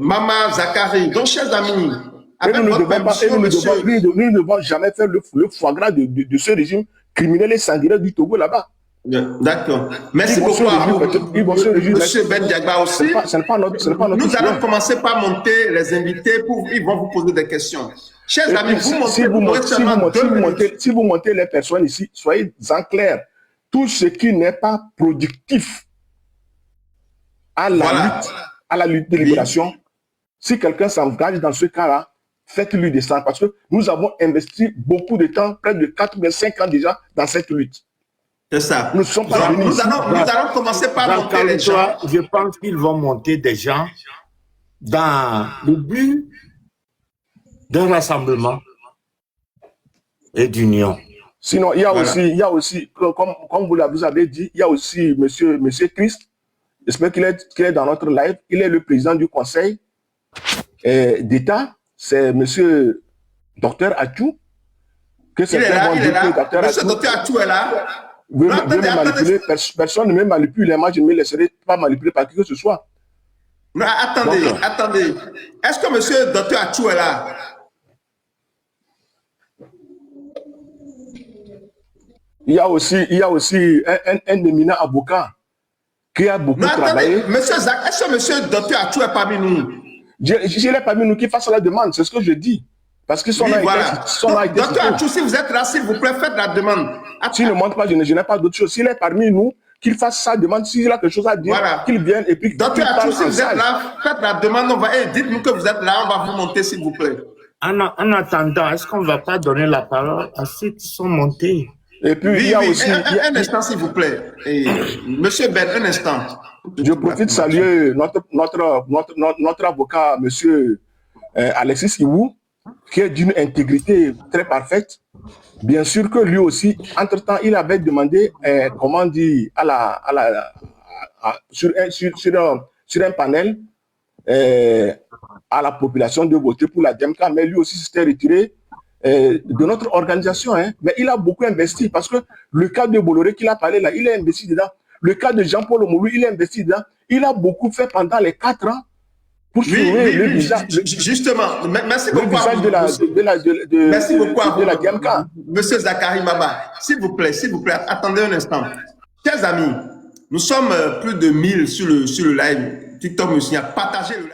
Mama Zakari. Donc, chers amis, nous ne devons jamais faire le foie gras de ce régime criminel et sanguinaire du Togo là-bas. D'accord. Merci beaucoup à vous, M. Bendiagba aussi. Nous allons commencer par monter les invités ils vont vous poser des questions. Chers amis, si vous montez les personnes ici, soyez en clair. Tout ce qui n'est pas productif à la lutte de libération, si quelqu'un s'engage dans ce cas-là, faites-lui descendre. Parce que nous avons investi beaucoup de temps, près de 4 ou 5 ans déjà, dans cette lutte. C'est ça. Nous allons commencer par monter les gens. Je pense qu'ils vont monter des gens dans le but d'un rassemblement et d'union. Sinon, il y a aussi, comme vous avez dit, il y a aussi monsieur Christ. J'espère qu'il est dans notre live. Il est le président du conseil d'État. C'est monsieur Dr Achou. Il est là. Monsieur Dr Achou est là. Personne ne me manipule. Moi, je ne me laisserai pas manipuler par qui que ce soit. Non, attendez. Est-ce que monsieur Dr Achou est là? Il y a aussi un éminent avocat qui a beaucoup travaillé. Monsieur Zach, est-ce que monsieur Dr Achou est parmi nous? Je l'ai parmi nous qui fasse la demande, c'est ce que je dis. Parce qu'ils sont là. Dr Achou, si vous êtes là, s'il vous plaît, faites la demande. S'il ne montre pas, je n'ai pas d'autre chose. S'il est parmi nous, qu'il fasse sa demande. S'il a quelque chose à dire, qu'il vienne et puis Dr Achou, si vous êtes là, faites la demande. Dites-nous que vous êtes là, on va vous monter, s'il vous plaît. En attendant, est-ce qu'on ne va pas donner la parole à ceux qui sont montés? Et puis, il y a aussi... Un instant, s'il vous plaît. Monsieur Ben, un instant. Je profite de saluer notre avocat, monsieur Alexis Iwou, qui est d'une intégrité très parfaite. Bien sûr que lui aussi, entre-temps, il avait demandé, comment dire, sur un panel à la population de voter pour la DMK, mais lui aussi s'était retiré de notre organisation. Mais il a beaucoup investi parce que le cas de Bolloré qu'il a parlé là, il a investi dedans. Le cas de Jean-Paul Omolou, il a investi dedans. Il a beaucoup fait pendant les 4 ans pour sauver le visage. Justement, merci beaucoup. Le visage de la DMK. Monsieur Zakari Maba, s'il vous plaît, attendez un instant. Chers amis, nous sommes plus de 1000 sur le live. TikTok me signale, partagez le live.